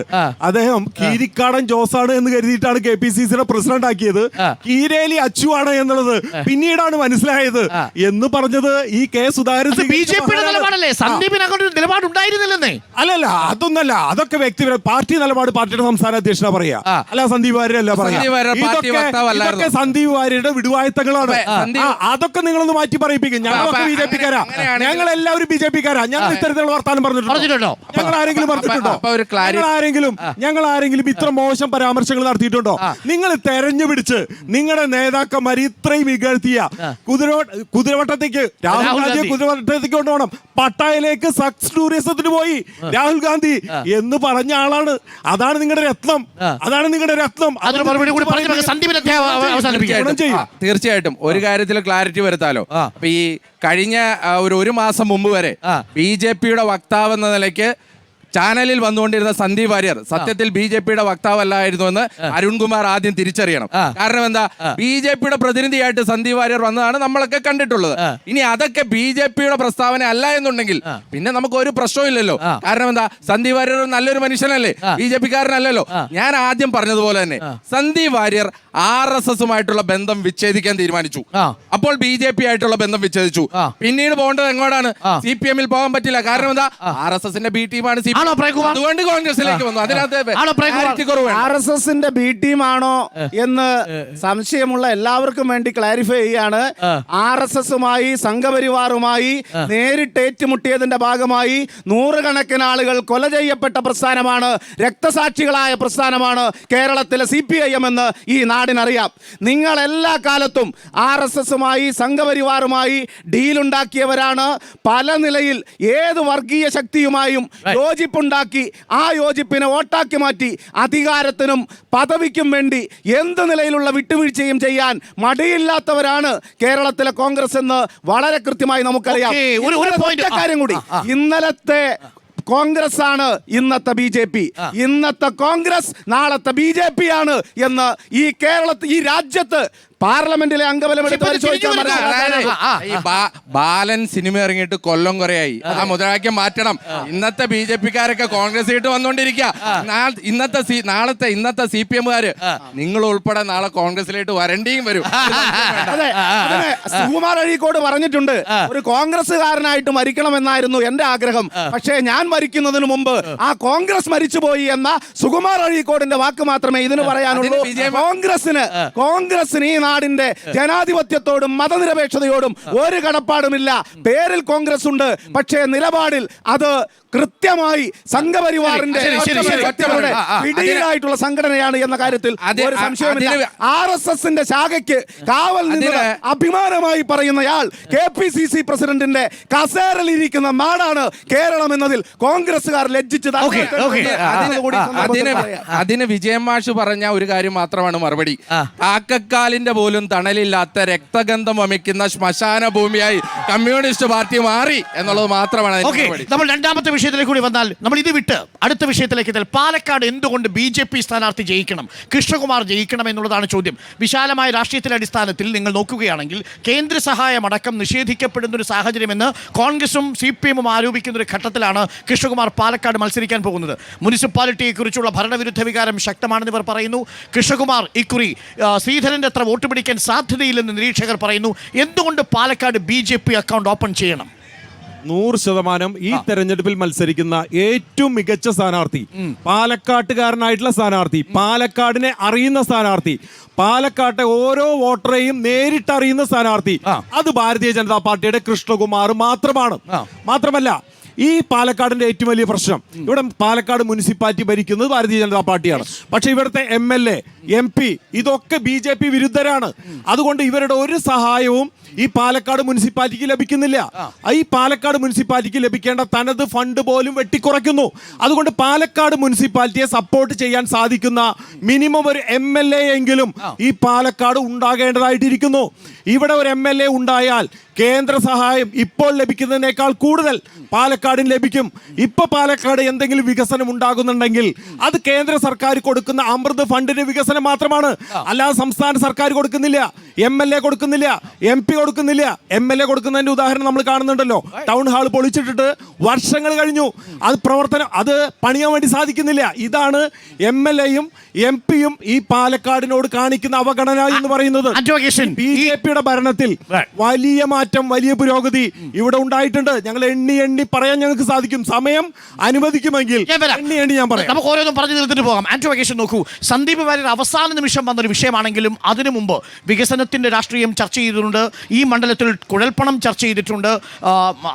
അദ്ദേഹം കീരിക്കാടൻ ജോസാണ് എന്ന് കരുതിയിട്ടാണ് KPCCയുടെ പ്രസിഡന്റ് ആക്കിയത്, കീരേലി അച്ചു ആണ് എന്നുള്ളത് പിന്നീടാണ് മനസ്സിലായത് എന്ന് പറഞ്ഞത് ഈ കെ സുധാകരൻ. ബിജെപിയുടെ നിലപാടല്ലേ? സന്ദീപിന് അങ്ങനെ ഒരു നിലപാടുണ്ടായിരുന്നില്ലെന്നേ. അല്ലല്ല, അതൊന്നല്ല, അതൊക്കെ വ്യക്തിപരം. പാർട്ടി നിലപാട് പാർട്ടിയുടെ സംസ്ഥാന അധ്യക്ഷനാ പറയാ, അല്ല സന്ദീപ് വാര്യരല്ല പറയാ. ഇതൊക്കെ സന്ദീപ് വാര്യരുടെ വിടുവായത്തങ്ങളാണ്. അതൊക്കെ നിങ്ങളൊന്ന് മാറ്റി പറയിപ്പിക്കും. ഞങ്ങളൊക്കെ BJP-ക്കാരാ, ഞങ്ങൾ എല്ലാവരും BJP-ക്കാരാ. ഞങ്ങൾ ഇത്തരത്തിലുള്ള വർത്താനം പറഞ്ഞിട്ടുണ്ടോ? ഞങ്ങൾ ആരെങ്കിലും പറഞ്ഞിട്ടുണ്ടോ? ഞങ്ങൾ ആരെങ്കിലും ഇത്ര മോശം പരാമർശങ്ങൾ നടത്തിയിട്ടുണ്ടോ? നിങ്ങൾ തെരഞ്ഞുപിടിച്ച് നിങ്ങളുടെ നേതാക്കന്മാർ ഇത്രയും ഇകഴ്ത്തിയ കുതിരവട്ടത്തേക്ക്, രാഹുൽ ഗാന്ധിയെ കുതിരവട്ടത്തേക്ക് കൊണ്ടുപോകണം, പട്ടായയിലേക്ക് സക്സ് ടൂറിസത്തിന് പോയി രാഹുൽ ഗാന്ധി എന്ന് പറഞ്ഞ ആളാണ്. അതാണ് നിങ്ങളുടെ രത്നം, അതാണ് നിങ്ങളുടെ രത്നം. തീർച്ചയായിട്ടും ഒരു കാര്യത്തിൽ ക്ലാരിറ്റി വരുത്താലോ. അപ്പൊ ഈ കഴിഞ്ഞ ഒരു മാസം മുമ്പ് വരെ BJP-യുടെ വക്താവ് എന്ന നിലയ്ക്ക് ചാനലിൽ വന്നുകൊണ്ടിരുന്ന സന്ദീപ് വാര്യർ സത്യത്തിൽ BJP-യുടെ വക്താവല്ലായിരുന്നു എന്ന് അരുൺകുമാർ ആദ്യം തിരിച്ചറിയണം. കാരണം എന്താ, BJP-യുടെ പ്രതിനിധിയായിട്ട് സന്ദീപ് വാര്യർ വന്നതാണ് നമ്മളൊക്കെ കണ്ടിട്ടുള്ളത്. ഇനി അതൊക്കെ BJP-യുടെ പ്രസ്താവന അല്ല എന്നുണ്ടെങ്കിൽ പിന്നെ നമുക്ക് ഒരു പ്രശ്നമില്ലല്ലോ. കാരണം എന്താ, സന്ദീപ് വാര്യർ നല്ലൊരു മനുഷ്യനല്ലേ, BJP-കാരനല്ലല്ലോ. ഞാൻ ആദ്യം പറഞ്ഞതുപോലെ തന്നെ സന്ദീപ് വാര്യർ RSS-ഉമായിട്ടുള്ള ബന്ധം വിച്ഛേദിക്കാൻ തീരുമാനിച്ചു. അപ്പോൾ BJP ആയിട്ടുള്ള ബന്ധം വിച്ഛേദിച്ചു. പിന്നീട് പോകേണ്ടത് എങ്ങോട്ടാണ്? CPM-ൽ പോകാൻ പറ്റില്ല. കാരണം എന്താ, RSS-ന്റെ B ടീമാണ് CPM. അതുകൊണ്ട് കോൺഗ്രസിലേക്ക് വന്നു. അതിനകത്ത് RSS-ന്റെ B ടീമാണോ എന്ന് സംശയമുള്ള എല്ലാവർക്കും വേണ്ടി ക്ലാരിഫൈ ചെയ്യാണ്. RSS-ഉമായി സംഘപരിവാറുമായി നേരിട്ട് ഏറ്റുമുട്ടിയതിന്റെ ഭാഗമായി നൂറുകണക്കിന് ആളുകൾ കൊല ചെയ്യപ്പെട്ട പ്രസ്ഥാനമാണ്, രക്തസാക്ഷികളായ പ്രസ്ഥാനമാണ് കേരളത്തിലെ CPIM എന്ന് ഈ നാടിനറിയാം. നിങ്ങൾ എല്ലാ കാലത്തും RSS-ഉമായി സംഘപരിവാറുമായി ഡീലുണ്ടാക്കിയവരാണ്. പല നിലയിൽ ഏത് വർഗീയ ശക്തിയുമായും യോജിപ്പുണ്ടാക്കി ആ യോജിപ്പിനെ വോട്ടാക്കി മാറ്റി അധികാരത്തിനും പദവിക്കും വേണ്ടി എന്ത് നിലയിലുള്ള വിട്ടുവീഴ്ചയും ചെയ്യാൻ മടിയില്ലാത്തവരാണ് കേരളത്തിലെ കോൺഗ്രസ് എന്ന് വളരെ കൃത്യമായി നമുക്കറിയാം. കാര്യം കൂടി, ഇന്നലത്തെ കോൺഗ്രസ് ആണ് ഇന്നത്തെ BJP, ഇന്നത്തെ കോൺഗ്രസ് നാളത്തെ BJP ആണ് എന്ന് ഈ കേരളത്തിൽ, ഈ രാജ്യത്ത് പാർലമെന്റിലെ അംഗബലം ബാലൻ സിനിമ ഇറങ്ങിയിട്ട് കൊല്ലം കുറയായി. ആ മുദ്രാവാക്യം മാറ്റണം. ഇന്നത്തെ BJP-ക്കാരൊക്കെ കോൺഗ്രസ് ആയിട്ട് വന്നോണ്ടിരിക്കുക. ഇന്നത്തെ CPM-കാര് നിങ്ങൾ ഉൾപ്പെടെ നാളെ കോൺഗ്രസിലേക്ക് വരണ്ടിയും വരും. സുകുമാർ അഴീക്കോട് പറഞ്ഞിട്ടുണ്ട്, ഒരു കോൺഗ്രസ്സുകാരനായിട്ട് മരിക്കണമെന്നായിരുന്നു എന്റെ ആഗ്രഹം, പക്ഷേ ഞാൻ മരിക്കുന്നതിന് മുമ്പ് ആ കോൺഗ്രസ് മരിച്ചുപോയി എന്ന സുകുമാർ അഴീക്കോടിന്റെ വാക്ക് മാത്രമേ ഇതിന് പറയാനുള്ളൂ. കോൺഗ്രസിന് ഈ നാടിന്റെ ജനാധിപത്യത്തോടും മതനിരപേക്ഷതയോടും ഒരു കടപ്പാടുമില്ല. പേരിൽ കോൺഗ്രസ് ഉണ്ട്, പക്ഷേ നിലപാടിൽ അത് കൃത്യമായി സംഘപരിവാറിന്റെ പിടിയിലായിട്ടുള്ള സംഘടനയാണ് എന്ന കാര്യത്തിൽ ഒരു സംശയമില്ല. RSS-ന്റെ ശാഖയ്ക്ക് കാവൽ നിന്ന് അഭിമാനമായി പറയുന്നയാൾ KPCC പ്രസിഡന്റിന്റെ കസേരയിലിരിക്കുന്ന നാടാണ് കേരളം എന്നതിൽ കോൺഗ്രസ്സുകാർ ലജ്ജിച്ചത്. അതിന് വിജയൻ മാഷ് പറഞ്ഞ ഒരു കാര്യം മാത്രമാണ് മറുപടി. കാക്കക്കാലിന്റെ പോലും തണലില്ലാത്ത രക്തഗന്ധം വമിക്കുന്ന ശ്മശാന ഭൂമിയായി കമ്മ്യൂണിസ്റ്റ് പാർട്ടി മാറി എന്നുള്ളത് മാത്രമാണ്. നമ്മൾ രണ്ടാമത്തെ വിഷയത്തിലേക്ക് കൂടി വന്നാൽ, നമ്മൾ ഇത് വിട്ട് അടുത്ത വിഷയത്തിലേക്ക് എത്തിയാൽ, പാലക്കാട് എന്തുകൊണ്ട് BJP സ്ഥാനാർത്ഥി ജയിക്കണം, കൃഷ്ണകുമാർ ജയിക്കണം എന്നുള്ളതാണ് ചോദ്യം. വിശാലമായ രാഷ്ട്രീയത്തിലെ അടിസ്ഥാനത്തിൽ നിങ്ങൾ നോക്കുകയാണെങ്കിൽ കേന്ദ്ര സഹായം അടക്കം നിഷേധിക്കപ്പെടുന്ന ഒരു സാഹചര്യമെന്ന് കോൺഗ്രസും CPM-ഉം ആരോപിക്കുന്ന ഒരു ഘട്ടത്തിലാണ് കൃഷ്ണകുമാർ പാലക്കാട് മത്സരിക്കാൻ പോകുന്നത്. മുനിസിപ്പാലിറ്റിയെക്കുറിച്ചുള്ള ഭരണവിരുദ്ധ വികാരം ശക്തമാണെന്ന് ഇവർ പറയുന്നു. കൃഷ്ണകുമാർ ഇക്കുറി ശ്രീധരന്റെ അത്ര വോട്ട് പിടിക്കാൻ സാധ്യതയില്ലെന്ന് നിരീക്ഷകർ പറയുന്നു. എന്തുകൊണ്ട് പാലക്കാട് BJP അക്കൗണ്ട് ഓപ്പൺ ചെയ്യണം? 100% ഈ തെരഞ്ഞെടുപ്പിൽ മത്സരിക്കുന്ന ഏറ്റവും മികച്ച സ്ഥാനാർത്ഥി, പാലക്കാട്ടുകാരനായിട്ടുള്ള സ്ഥാനാർത്ഥി, പാലക്കാടിനെ അറിയുന്ന സ്ഥാനാർത്ഥി, പാലക്കാട്ടെ ഓരോ വോട്ടറെയും നേരിട്ട് അറിയുന്ന സ്ഥാനാർത്ഥി, അത് ഭാരതീയ ജനതാ പാർട്ടിയുടെ കൃഷ്ണകുമാർ മാത്രമാണ്. മാത്രമല്ല, ഈ പാലക്കാടിന്റെ ഏറ്റവും വലിയ പ്രശ്നം, ഇവിടെ പാലക്കാട് മുനിസിപ്പാലിറ്റി ഭരിക്കുന്നത് ഭാരതീയ ജനതാ പാർട്ടിയാണ്. പക്ഷെ ഇവിടുത്തെ MLA, MP ഇതൊക്കെ BJP വിരുദ്ധരാണ്. അതുകൊണ്ട് ഇവരുടെ ഒരു സഹായവും ഈ പാലക്കാട് മുനിസിപ്പാലിറ്റിക്ക് ലഭിക്കുന്നില്ല. ഈ പാലക്കാട് മുനിസിപ്പാലിറ്റിക്ക് ലഭിക്കേണ്ട തനത് ഫണ്ട് പോലും വെട്ടിക്കുറയ്ക്കുന്നു. അതുകൊണ്ട് പാലക്കാട് മുനിസിപ്പാലിറ്റിയെ സപ്പോർട്ട് ചെയ്യാൻ സാധിക്കുന്ന മിനിമം ഒരു MLA എങ്കിലും ഈ പാലക്കാട് ഉണ്ടാകേണ്ടതായിട്ടിരിക്കുന്നു. ഇവിടെ ഒരു MLA ഉണ്ടായാൽ കേന്ദ്ര സഹായം ഇപ്പോൾ ലഭിക്കുന്നതിനേക്കാൾ കൂടുതൽ പാലക്കാടിന് ലഭിക്കും. ഇപ്പൊ പാലക്കാട് എന്തെങ്കിലും വികസനം ഉണ്ടാകുന്നുണ്ടെങ്കിൽ അത് കേന്ദ്ര സർക്കാർ കൊടുക്കുന്ന അമൃത് ഫണ്ടിന്റെ വികസനം മാത്രമാണ്, അല്ലാതെ സംസ്ഥാന സർക്കാർ കൊടുക്കുന്നില്ല, MLA കൊടുക്കുന്നില്ല, MP കൊടുക്കുന്നില്ല. MLA കൊടുക്കുന്നതിന്റെ ഉദാഹരണം നമ്മൾ കാണുന്നുണ്ടല്ലോ. ടൗൺ ഹാൾ പൊളിച്ചിട്ടിട്ട് വർഷങ്ങൾ കഴിഞ്ഞു, അത് പണിയാൻ വേണ്ടി സാധിക്കുന്നില്ല. ഇതാണ് MLAയും MP-യും ഈ പാലക്കാടിനോട് കാണിക്കുന്ന അവഗണന എന്ന് പറയുന്നത്. BJP-യുടെ ഭരണത്തിൽ വലിയ മാറ്റം, വലിയ പുരോഗതി ഇവിടെ ഉണ്ടായിട്ടുണ്ട്. ഞങ്ങൾ എണ്ണി പറയാൻ ഞങ്ങൾക്ക് സാധിക്കും. സമയം അനുവദിക്കുമെങ്കിൽ എണ്ണി ഞാൻ പറയാം. നമുക്ക് ഓരോന്നും പറഞ്ഞു തീർത്തിട്ട് പോകാം. ആന്റോഗേഷൻ നോക്കൂ, സന്ദീപ് വാര്യർ അവസാന നിമിഷം വന്നൊരു വിഷയമാണെങ്കിലും അതിനു മുമ്പ് വികസനത്തിന്റെ രാഷ്ട്രീയം ചർച്ച ചെയ്തിട്ടുണ്ട്. ഈ മണ്ഡലത്തിൽ കുഴൽപ്പണം ചർച്ച ചെയ്തിട്ടുണ്ട്.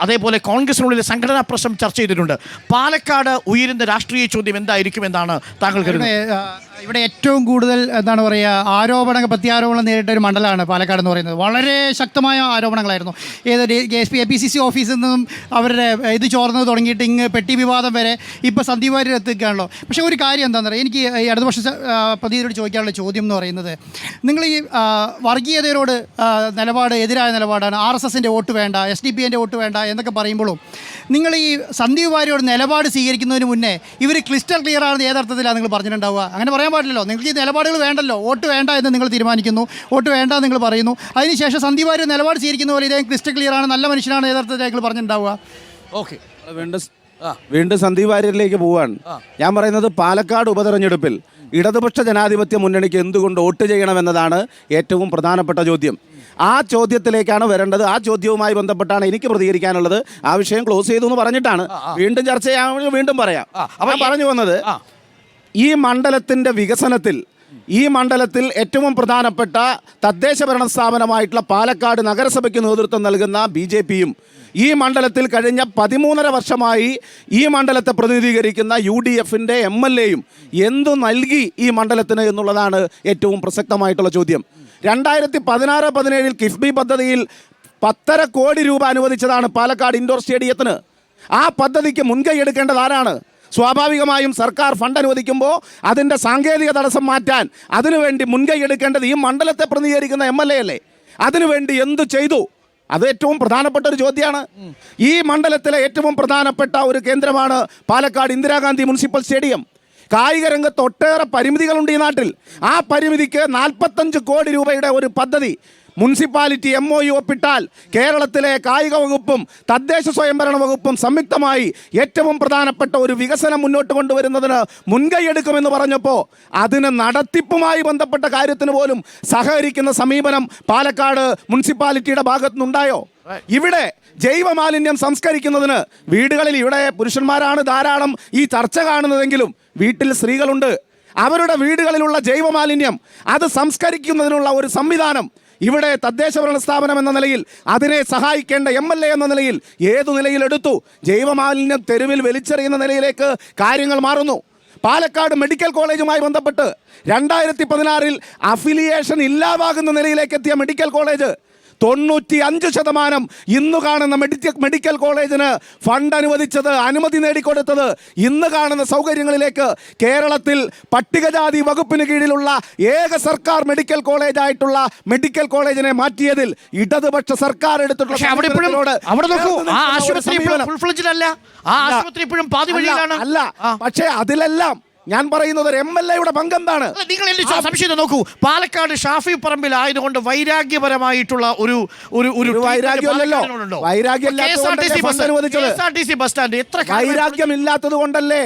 അതേപോലെ കോൺഗ്രസിനുള്ളിലെ സംഘടനാ പ്രശ്നം ചർച്ച ചെയ്തിട്ടുണ്ട്. പാലക്കാട് ഉയരുന്ന രാഷ്ട്രീയ ചോദ്യം എന്തായിരിക്കും എന്നാണ് താങ്കൾ കരുതുന്നത്? ഇവിടെ ഏറ്റവും കൂടുതൽ എന്താണ് പറയുക, പ്രത്യാരോപണം നേരിട്ട ഒരു മണ്ഡലമാണ് പാലക്കാട് എന്ന് പറയുന്നത്. വളരെ ശക്തമായ ആരോപണങ്ങളായിരുന്നു. APCC ഓഫീസിൽ നിന്നും അവരുടെ ഇത് ചോർന്നത് തുടങ്ങിയിട്ട് ഇങ്ങ് പെട്ടി വിവാദം വരെ ഇപ്പോൾ സന്ദീപ് വാര്യർ എത്തിക്കുകയാണല്ലോ. പക്ഷേ ഒരു കാര്യം എന്താണെന്ന് പറയുക, എനിക്ക് ഈ ഇടതുപക്ഷ പ്രതിനിധിയോട് ചോദിക്കാനുള്ള ചോദ്യം എന്ന് പറയുന്നത്, നിങ്ങൾ ഈ വർഗീയതയോട് എതിരായ നിലപാടാണ്, RSSൻ്റെ വോട്ട് വേണ്ട, SDPൻ്റെ വോട്ട് വേണ്ട എന്നൊക്കെ പറയുമ്പോഴും നിങ്ങൾ ഈ സന്ദീപ് വാര്യരോട് നിലപാട് സ്വീകരിക്കുന്നതിന് മുന്നേ ഇവർ ക്രിസ്റ്റൽ ക്ലിയർ ആണെന്ന് ഏതർത്ഥത്തിലാണ് നിങ്ങൾ പറഞ്ഞിട്ടുണ്ടാവുക? അങ്ങനെ പറയാൻ പാടില്ലല്ലോ. നിങ്ങൾക്ക് ഈ നിലപാടുകൾ വേണ്ടല്ലോ. വോട്ട് വേണ്ട എന്ന് നിങ്ങൾ തീരുമാനിക്കുന്നു, വോട്ട് വേണ്ട എന്ന് നിങ്ങൾ പറയുന്നു. അതിനുശേഷം സന്ദീപ് വാര്യർ നിലപാട് സ്വീകരിക്കുന്ന പോലെ ഇതേ ക്രിസ്റ്റൽ ക്ലിയർ ആണ്, നല്ല മനുഷ്യനാണ് യഥാർത്ഥത്തിൽ നിങ്ങൾ പറഞ്ഞിട്ടുണ്ടാവുക. ഓക്കെ, വീണ്ടും സന്ദീപ് വാര്യരിലേക്ക് പോവാണ്. ഞാൻ പറയുന്നത് പാലക്കാട് ഉപതെരഞ്ഞെടുപ്പിൽ ഇടതുപക്ഷ ജനാധിപത്യ മുന്നണിക്ക് എന്തുകൊണ്ട് വോട്ട് ചെയ്യണമെന്നതാണ് ഏറ്റവും പ്രധാനപ്പെട്ട ചോദ്യം. ആ ചോദ്യത്തിലേക്കാണ് വരേണ്ടത്. ആ ചോദ്യവുമായി ബന്ധപ്പെട്ടാണ് എനിക്ക് പ്രതികരിക്കാനുള്ളത്. ആ വിഷയം ക്ലോസ് ചെയ്തു എന്ന് പറഞ്ഞിട്ടാണ് വീണ്ടും ചർച്ച ചെയ്യാൻ വീണ്ടും പറയാം. അപ്പം പറഞ്ഞു വന്നത്, ഈ മണ്ഡലത്തിൻ്റെ വികസനത്തിൽ, ഈ മണ്ഡലത്തിൽ ഏറ്റവും പ്രധാനപ്പെട്ട തദ്ദേശ ഭരണ സ്ഥാപനമായിട്ടുള്ള പാലക്കാട് നഗരസഭയ്ക്ക് നേതൃത്വം നൽകുന്ന BJP-യും ഈ മണ്ഡലത്തിൽ കഴിഞ്ഞ 13.5 വർഷമായി ഈ മണ്ഡലത്തെ പ്രതിനിധീകരിക്കുന്ന UDF-ന്റെ MLA-യും എന്തു നൽകി ഈ മണ്ഡലത്തിന് എന്നുള്ളതാണ് ഏറ്റവും പ്രസക്തമായിട്ടുള്ള ചോദ്യം. 2016-17 കിഫ്ബി പദ്ധതിയിൽ 1.5 കോടി രൂപ അനുവദിച്ചതാണ് പാലക്കാട് ഇൻഡോർ സ്റ്റേഡിയത്തിന്. ആ പദ്ധതിക്ക് മുൻകൈ എടുക്കേണ്ടത് ആരാണ്? സ്വാഭാവികമായും സർക്കാർ ഫണ്ട് അനുവദിക്കുമ്പോൾ അതിൻ്റെ സാങ്കേതിക തടസ്സം മാറ്റാൻ അതിനുവേണ്ടി മുൻകൈ എടുക്കേണ്ടത് ഈ മണ്ഡലത്തെ പ്രതിനിധീകരിക്കുന്ന MLA അല്ലേ? അതിനുവേണ്ടി എന്തു ചെയ്തു? അത് ഏറ്റവും പ്രധാനപ്പെട്ട ഒരു ചോദ്യമാണ്. ഈ മണ്ഡലത്തിലെ ഏറ്റവും പ്രധാനപ്പെട്ട ഒരു കേന്ദ്രമാണ് പാലക്കാട് ഇന്ദിരാഗാന്ധി മുനിസിപ്പൽ സ്റ്റേഡിയം. കായിക രംഗത്ത് ഒട്ടേറെ പരിമിതികളുണ്ട് ഈ നാട്ടിൽ. ആ പരിമിതിക്ക് 45 കോടി രൂപയുടെ ഒരു പദ്ധതി മുനിസിപ്പാലിറ്റി MOU ഒപ്പിട്ടാൽ കേരളത്തിലെ കായിക വകുപ്പും തദ്ദേശ സ്വയംഭരണ വകുപ്പും സംയുക്തമായി ഏറ്റവും പ്രധാനപ്പെട്ട ഒരു വികസനം മുന്നോട്ട് കൊണ്ടുവരുന്നതിന് മുൻകൈയെടുക്കുമെന്ന് പറഞ്ഞപ്പോൾ അതിന് നടത്തിപ്പുമായി ബന്ധപ്പെട്ട കാര്യത്തിന് പോലും സഹകരിക്കുന്ന സമീപനം പാലക്കാട് മുനിസിപ്പാലിറ്റിയുടെ ഭാഗത്തുനിന്നുണ്ടായോ? ഇവിടെ ജൈവമാലിന്യം സംസ്കരിക്കുന്നതിന് വീടുകളിൽ, ഇവിടെ പുരുഷന്മാരാണ് ധാരാളം ഈ ചർച്ച കാണുന്നതെങ്കിലും വീട്ടിൽ സ്ത്രീകളുണ്ട്. അവരുടെ വീടുകളിലുള്ള ജൈവമാലിന്യം അത് സംസ്കരിക്കുന്നതിനുള്ള ഒരു സംവിധാനം ഇവിടെ തദ്ദേശ ഭരണ സ്ഥാപനം എന്ന നിലയിൽ, അതിനെ സഹായിക്കേണ്ട MLA എന്ന നിലയിൽ ഏതു നിലയിലെടുത്തു? ജൈവമാലിന്യം തെരുവിൽ വലിച്ചെറിയുന്ന നിലയിലേക്ക് കാര്യങ്ങൾ മാറുന്നു. പാലക്കാട് മെഡിക്കൽ കോളേജുമായി ബന്ധപ്പെട്ട് 2016 അഫിലിയേഷൻ ഇല്ലാതാകുന്ന നിലയിലേക്ക് എത്തിയ മെഡിക്കൽ കോളേജ് 95% ഇന്ന് കാണുന്ന മെഡിക്കൽ കോളേജിന് ഫണ്ട് അനുവദിച്ചത്, അനുമതി നേടിക്കൊടുത്തത്, ഇന്ന് കാണുന്ന സൗകര്യങ്ങളിലേക്ക് കേരളത്തിൽ പട്ടികജാതി വകുപ്പിന് കീഴിലുള്ള ഏക സർക്കാർ മെഡിക്കൽ കോളേജായിട്ടുള്ള മെഡിക്കൽ കോളേജിനെ മാറ്റിയതിൽ ഇടതുപക്ഷ സർക്കാർ എടുത്തിട്ടുള്ള അല്ല. പക്ഷേ അതിലെല്ലാം ഞാൻ പറയുന്നത് ഒരു MLA-യുടെ പങ്ക് എന്താണ്? നിങ്ങൾ എന്റെ സംശയം നോക്കൂ. പാലക്കാട് ഷാഫി പറമ്പിൽ ആയതുകൊണ്ട് വൈരാഗ്യപരമായിട്ടുള്ള ഒരു വൈരാഗ്യമില്ലാത്തത് കൊണ്ടല്ലേ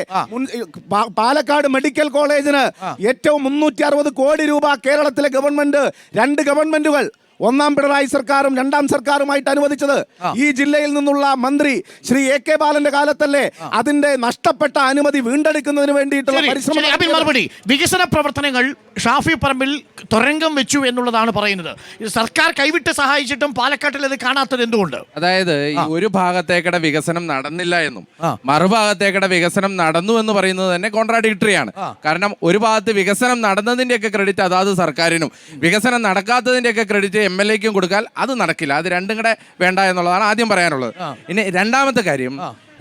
പാലക്കാട് മെഡിക്കൽ കോളേജിന് ഏറ്റവും 360 കോടി രൂപ കേരളത്തിലെ ഗവൺമെന്റ്, 2 ഗവൺമെന്റുകൾ, ഒന്നാം പിണറായി സർക്കാരും രണ്ടാം സർക്കാരുമായിട്ട് അനുവദിച്ചത്. ഈ ജില്ലയിൽ നിന്നുള്ള മന്ത്രി ശ്രീ AK ബാലന്റെ കാലത്തല്ലേ അതിന്റെ നഷ്ടപ്പെട്ട അനുമതി വീണ്ടെടുക്കുന്നതിന് വേണ്ടിയിട്ടുള്ള പരിശ്രമം. വികസന പ്രവർത്തനങ്ങൾ ഷാഫി പറമ്പിൽ തുരങ്കം വെച്ചു എന്നുള്ളതാണ് പറയുന്നത്. സർക്കാർ കൈവിട്ട് സഹായിച്ചിട്ടും പാലക്കാട്ടിൽ അത് കാണാത്തത് എന്തുകൊണ്ട്? അതായത് ഈ ഒരു ഭാഗത്തേക്കടെ വികസനം നടന്നില്ല എന്നും മറുഭാഗത്തേക്കടെ വികസനം നടന്നു എന്ന് പറയുന്നത് തന്നെ കോൺട്രാഡിക്ടറിയാണ്. കാരണം ഒരു ഭാഗത്ത് വികസനം നടന്നതിന്റെയൊക്കെ ക്രെഡിറ്റ് അതാത് സർക്കാരിനും വികസനം നടക്കാത്തതിന്റെയൊക്കെ ക്രെഡിറ്റ് MLA-ക്കും കൊടുക്കാൻ അത് നടക്കില്ല. അത് രണ്ടും കൂടെ വേണ്ട എന്നുള്ളതാണ് ആദ്യം പറയാനുള്ളത്. ഇനി രണ്ടാമത്തെ കാര്യം,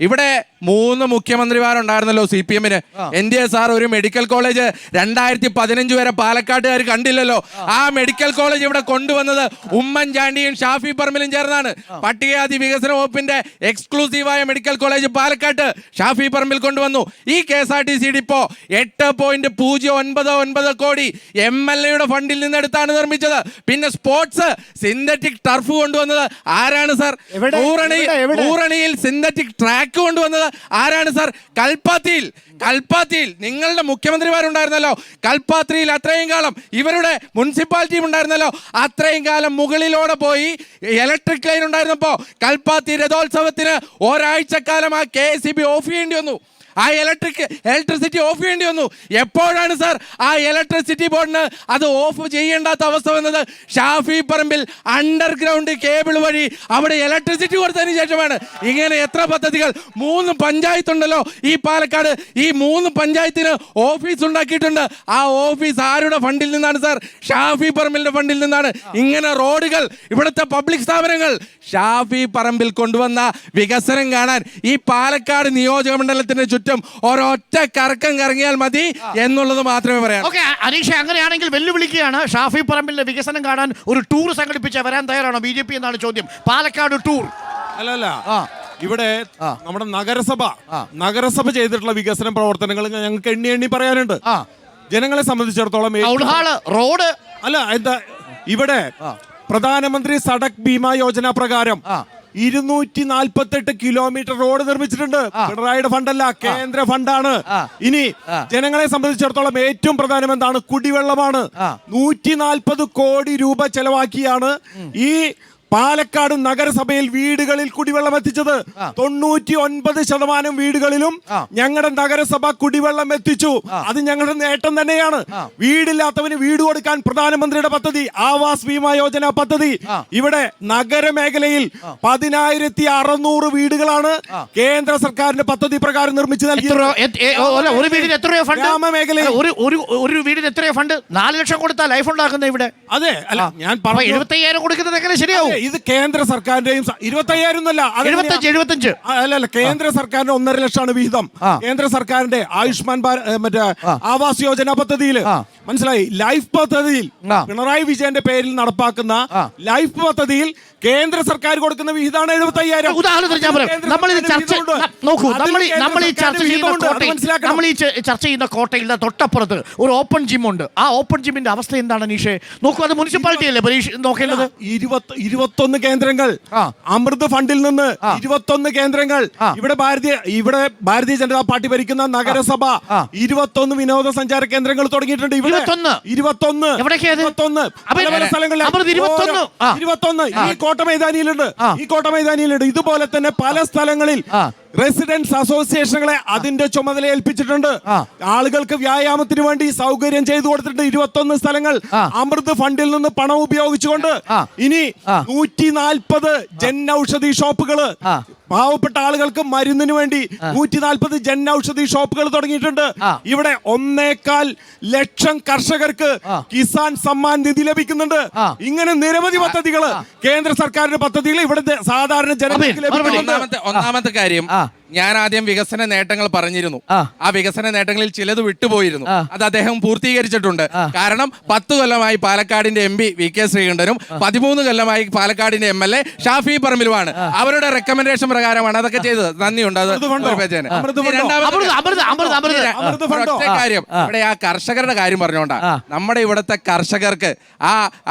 ഇവിടെ 3 മുഖ്യമന്ത്രിമാരുണ്ടായിരുന്നല്ലോ CPM-ന്. NDA സാർ ഒരു മെഡിക്കൽ കോളേജ് 2015 വരെ പാലക്കാട്ടുകാർ കണ്ടില്ലല്ലോ. ആ മെഡിക്കൽ കോളേജ് ഇവിടെ കൊണ്ടുവന്നത് ഉമ്മൻചാണ്ടിയും ഷാഫി പറമ്പിലും ചേർന്നാണ്. പട്ടികജാതി വികസന വകുപ്പിന്റെ എക്സ്ക്ലൂസീവായ മെഡിക്കൽ കോളേജ് പാലക്കാട്ട് ഷാഫി പറമ്പിൽ കൊണ്ടുവന്നു. ഈ KSRTC ഡിപ്പോ 8.099 കോടി MLA-യുടെ ഫണ്ടിൽ നിന്നെടുത്താണ് നിർമ്മിച്ചത്. പിന്നെ സ്പോർട്സ് സിന്തറ്റിക് ടർഫ് കൊണ്ടുവന്നത് ആരാണ് സാർ? ഊറണിയിൽ സിന്തറ്റിക് ട്രാക്ക് കൊണ്ടുവന്നത് ആരാണ് സാർ? കൽപ്പാത്തിയിൽ നിങ്ങളുടെ മുഖ്യമന്ത്രിമാരുണ്ടായിരുന്നല്ലോ. കൽപ്പാത്തിയിൽ അത്രയും കാലം ഇവരുടെ മുനിസിപ്പാലിറ്റിയും ഉണ്ടായിരുന്നല്ലോ. അത്രയും കാലം മുകളിലൂടെ പോയി ഇലക്ട്രിക് ലൈൻ ഉണ്ടായിരുന്നപ്പോൾ കൽപ്പാത്തി രഥോത്സവത്തിന് ഒരാഴ്ചക്കാലം ആ KSEB ഓഫ് ചെയ്യേണ്ടി വന്നു. ആ ഇലക്ട്രിസിറ്റി ഓഫ് ചെയ്യേണ്ടി വന്നു. എപ്പോഴാണ് സാർ ആ ഇലക്ട്രിസിറ്റി ബോർഡിന് അത് ഓഫ് ചെയ്യേണ്ടാത്ത അവസ്ഥ വന്നത്? ഷാഫി പറമ്പിൽ അണ്ടർഗ്രൗണ്ട് കേബിൾ വഴി അവിടെ ഇലക്ട്രിസിറ്റി കൊടുത്തതിന് ശേഷമാണ്. ഇങ്ങനെ എത്ര പദ്ധതികൾ? 3 പഞ്ചായത്തുണ്ടല്ലോ ഈ പാലക്കാട്. ഈ 3 പഞ്ചായത്തിന് ഓഫീസ് ഉണ്ടാക്കിയിട്ടുണ്ട്. ആ ഓഫീസ് ആരുടെ ഫണ്ടിൽ നിന്നാണ് സാർ? ഷാഫി പറമ്പിലിന്റെ ഫണ്ടിൽ നിന്നാണ്. ഇങ്ങനെ റോഡുകൾ, ഇവിടുത്തെ പബ്ലിക് സ്ഥാപനങ്ങൾ ഷാഫി പറമ്പിൽ കൊണ്ടുവന്ന വികസനം കാണാൻ ഈ പാലക്കാട് നിയോജക മണ്ഡലത്തിന്റെ ചുറ്റും ഒരൊറ്റ കറക്കം കറങ്ങിയാൽ മതി എന്നുള്ളത് മാത്രമേ പറയാം. ഓക്കെ അനീഷ, അങ്ങനെയാണെങ്കിൽ വെല്ലുവിളിക്കുകയാണ്. ഷാഫി പറമ്പിലിന്റെ വികസനം കാണാൻ ഒരു ടൂർ സംഘടിപ്പിച്ച് വരാൻ തയ്യാറാണോ BJP എന്നാണ് ചോദ്യം. പാലക്കാട് ടൂർ അല്ലല്ല, ഇവിടെ നമ്മുടെ നഗരസഭ ചെയ്തിട്ടുള്ള വികസന പ്രവർത്തനങ്ങൾ ഞങ്ങൾക്ക് എണ്ണി പറയാനുണ്ട്. ജനങ്ങളെ സംബന്ധിച്ചിടത്തോളം റോഡ് അല്ല എന്താ, ഇവിടെ പ്രധാനമന്ത്രി സഡക് ബീമാ യോജന പ്രകാരം 248 കിലോമീറ്റർ റോഡ് നിർമ്മിച്ചിട്ടുണ്ട്. പിണറായിയുടെ ഫണ്ടല്ല, കേന്ദ്ര ഫണ്ടാണ്. ഇനി ജനങ്ങളെ സംബന്ധിച്ചിടത്തോളം ഏറ്റവും പ്രധാനം എന്താണ്? കുടിവെള്ളമാണ്. 140 കോടി രൂപ ചെലവാക്കിയാണ് ഈ പാലക്കാട് നഗരസഭയിൽ വീടുകളിൽ കുടിവെള്ളം എത്തിച്ചത്. 99% വീടുകളിലും ഞങ്ങളുടെ നഗരസഭ കുടിവെള്ളം എത്തിച്ചു. അത് ഞങ്ങളുടെ നേട്ടം തന്നെയാണ്. വീടില്ലാത്തവന് വീട് കൊടുക്കാൻ പ്രധാനമന്ത്രിയുടെ പദ്ധതി, ആവാസ് ബീമാ യോജന പദ്ധതി. ഇവിടെ നഗരമേഖലയിൽ 10,600 വീടുകളാണ് കേന്ദ്ര സർക്കാരിന്റെ പദ്ധതി പ്രകാരം നിർമ്മിച്ചു നൽകിയത്. ഒരു വീടിന് എത്രയോ ഫണ്ട്? ഗ്രാമമേഖലയിൽ ഒരു വീടിന് എത്രയോ ഫണ്ട്? 4 ലക്ഷം കൊടുത്താൽ ലൈഫ് ഉണ്ടാക്കുന്ന ഇവിടെ. അതെ, അല്ല ഞാൻ 75,000 കൊടുക്കുന്നത് എങ്ങനെ ശരിയാവും? ഇത് കേന്ദ്ര സർക്കാരിന്റെയും 25,000 അല്ല, കേന്ദ്ര സർക്കാരിന്റെ 1.5 ലക്ഷമാണ് വിഹിതം. കേന്ദ്ര സർക്കാരിന്റെ ആയുഷ്മാൻ മറ്റേ ആവാസ് യോജന പദ്ധതിയിൽ മനസ്സിലായി. ലൈഫ് പദ്ധതിയിൽ പിണറായി വിജയന്റെ പേരിൽ നടപ്പാക്കുന്ന ലൈഫ് പദ്ധതിയിൽ കേന്ദ്ര സർക്കാർ കൊടുക്കുന്ന വിഹിതമാണ് 75,000. ഉദാഹരണത്തിന് ഞാൻ പറയാം, നമ്മൾ ഈ ചർച്ച ചെയ്യുന്ന കോട്ടയിലെ തൊട്ടപ്പുറത്ത് ഒരു ഓപ്പൺ ജിം ഉണ്ട്. ആ ഓപ്പൺ ജിമ്മിന്റെ അവസ്ഥ എന്താണ് അനീഷേ? നോക്കൂ, അത് മുനിസിപ്പാലിറ്റി അല്ലേ നോക്കേണ്ടത്? 21 കേന്ദ്രങ്ങൾ അമൃത് ഫണ്ടിൽ നിന്ന് 21 കേന്ദ്രങ്ങൾ. ഇവിടെ ഭാരതീയ ജനതാ പാർട്ടി ഭരിക്കുന്ന നഗരസഭ 21 വിനോദസഞ്ചാര കേന്ദ്രങ്ങൾ തുടങ്ങിയിട്ടുണ്ട്. 21 പല സ്ഥലങ്ങളിലും 21 ഈ കോട്ട മൈതാനിയിലുണ്ട്. ഇതുപോലെ തന്നെ പല സ്ഥലങ്ങളിൽ റെസിഡൻസ് അസോസിയേഷനുകളെ അതിന്റെ ചുമതല ഏൽപ്പിച്ചിട്ടുണ്ട്. ആളുകൾക്ക് വ്യായാമത്തിന് വേണ്ടി സൗകര്യം ചെയ്തു കൊടുത്തിട്ടുണ്ട്. 21 സ്ഥലങ്ങൾ അമൃത് ഫണ്ടിൽ നിന്ന് പണം ഉപയോഗിച്ചുകൊണ്ട്. ഇനി 140 ജൻ ഔഷധി ഷോപ്പുകള് പാവപ്പെട്ട ആളുകൾക്ക് മരുന്നിന് വേണ്ടി 140 ജൻ ഔഷധി ഷോപ്പുകൾ തുടങ്ങിയിട്ടുണ്ട്. ഇവിടെ 1.25 ലക്ഷം കർഷകർക്ക് കിസാൻ സമ്മാൻ നിധി ലഭിക്കുന്നുണ്ട്. ഇങ്ങനെ നിരവധി പദ്ധതികള് കേന്ദ്ര സർക്കാരിന്റെ പദ്ധതികൾ ഇവിടെ സാധാരണ ജനങ്ങൾക്ക് ലഭിക്കുന്നുണ്ട്. ഒന്നാമത്തെ കാര്യം, ഞാൻ ആദ്യം വികസന നേട്ടങ്ങൾ പറഞ്ഞിരുന്നു. ആ വികസന നേട്ടങ്ങളിൽ ചിലത് വിട്ടുപോയിരുന്നു. അത് അദ്ദേഹം പൂർത്തീകരിച്ചിട്ടുണ്ട്. കാരണം 10 കൊല്ലമായി പാലക്കാടിന്റെ MP VK ശ്രീകണ്ഠനും 13 കൊല്ലമായി പാലക്കാടിന്റെ MLA ഷാഫി പറമ്പിലുമാണ്. അവരുടെ റെക്കമെൻഡേഷൻ പ്രകാരമാണ് അതൊക്കെ ചെയ്തത്. നന്ദിയുണ്ട്. അത് കാര്യം, ഇവിടെ ആ കർഷകരുടെ കാര്യം പറഞ്ഞോണ്ടാ. നമ്മുടെ ഇവിടുത്തെ കർഷകർക്ക്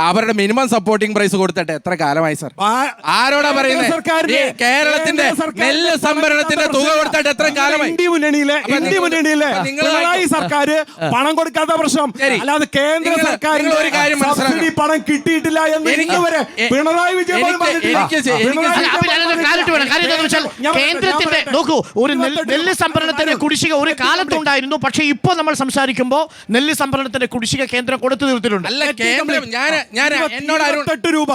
അവരുടെ മിനിമം സപ്പോർട്ടിംഗ് പ്രൈസ് കൊടുത്തിട്ട് എത്ര കാലമായി സർ? ആരോടാ പറയുന്നത്? കേരളത്തിന്റെ നെല്ല് സംഭരണത്തിന്റെ തുക കൊടുത്തിട്ട് എത്ര കാലമായി? ഇന്ത്യ മുന്നണിയിലെ പിണറായി സർക്കാർ പണം കൊടുക്കാത്ത പ്രശ്നം, അല്ലാതെ കേന്ദ്ര സർക്കാരിന് ഒരു കാര്യം സബ്സിഡി പണം കിട്ടിയിട്ടില്ല എന്ന് ഇന്നുവരെ പിണറായി വിജയൻ കേന്ദ്രത്തിന്റെ നോക്കൂ, ഒരു നെല്ല് സംഭരണത്തിന്റെ കുടിശ്ശിക ഒരു കാലത്തുണ്ടായിരുന്നു. പക്ഷെ ഇപ്പൊ നമ്മൾ സംസാരിക്കുമ്പോ നെല്ല് സംഭരണത്തിന്റെ കുടിശ്ശിക കേന്ദ്രം കൊടുത്തു തീർത്തിട്ടുണ്ട്. അല്ല, കേന്ദ്രം 28 രൂപ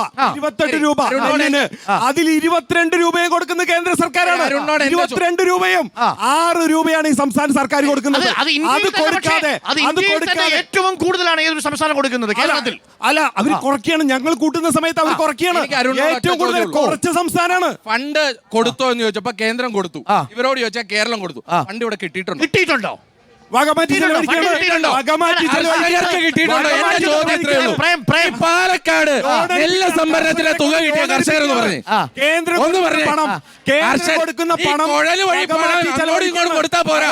അതിൽ 22 രൂപയും കൊടുക്കുന്ന കേന്ദ്ര സർക്കാരാണ്. 72 രൂപയും 6 രൂപയാണ് ഈ സംസ്ഥാന സർക്കാർ കൊടുക്കുന്നത്. അത് ഇന്ത്യയിൽ അത് തന്നെ കൊടുക്കാതെ പക്ഷേ, അത് ഇന്ത്യയിൽ തന്നെ ഏറ്റവും കൂടുതലാണ് ഏതൊരു സംസ്ഥാനം കൊടുക്കുന്നത് കേരളത്തിൽ. അല്ല അവർ കുറയ്ക്കുകയാണ്. ഞങ്ങൾ കൂട്ടുന്ന സമയത്ത് അവർ കുറയ്ക്കുകയാണ്. എനിക്ക് അരുണിനോട് ഏറ്റവും കൂടുതൽ ചോദ്യം കുറച്ച സംസ്ഥാനമാണ്. ഫണ്ട് കൊടുത്തോ എന്ന് ചോദിച്ചപ്പോ കേന്ദ്രം കൊടുത്തു, ഇവരോട് ചോദിച്ചാൽ കേരളം കൊടുത്തു. ഫണ്ട് ഇവിടെ കിട്ടിയിട്ടുണ്ടോ? കിട്ടിയിട്ടുണ്ടോ? വകമാറ്റി ചെലവഴിക്കുകയാണ്. വകമാറ്റി കർഷകർക്ക് കിട്ടിയിട്ടുണ്ടോ? എന്റെ ചോദ്യം ഇത്രയേ ഉള്ളൂ. ഈ പാലക്കാട് നെല്ല് സംഭരണത്തിലെ തുക കിട്ടിയ കർഷകർ എന്ന് പറഞ്ഞു കേന്ദ്രം ഒന്ന് പറഞ്ഞേ. പണം, കേന്ദ്രം കൊടുക്കുന്ന പണം കുഴല് വഴി പണം അങ്ങോട്ടും ഇങ്ങോട്ടും കൊടുത്താ പോരാ.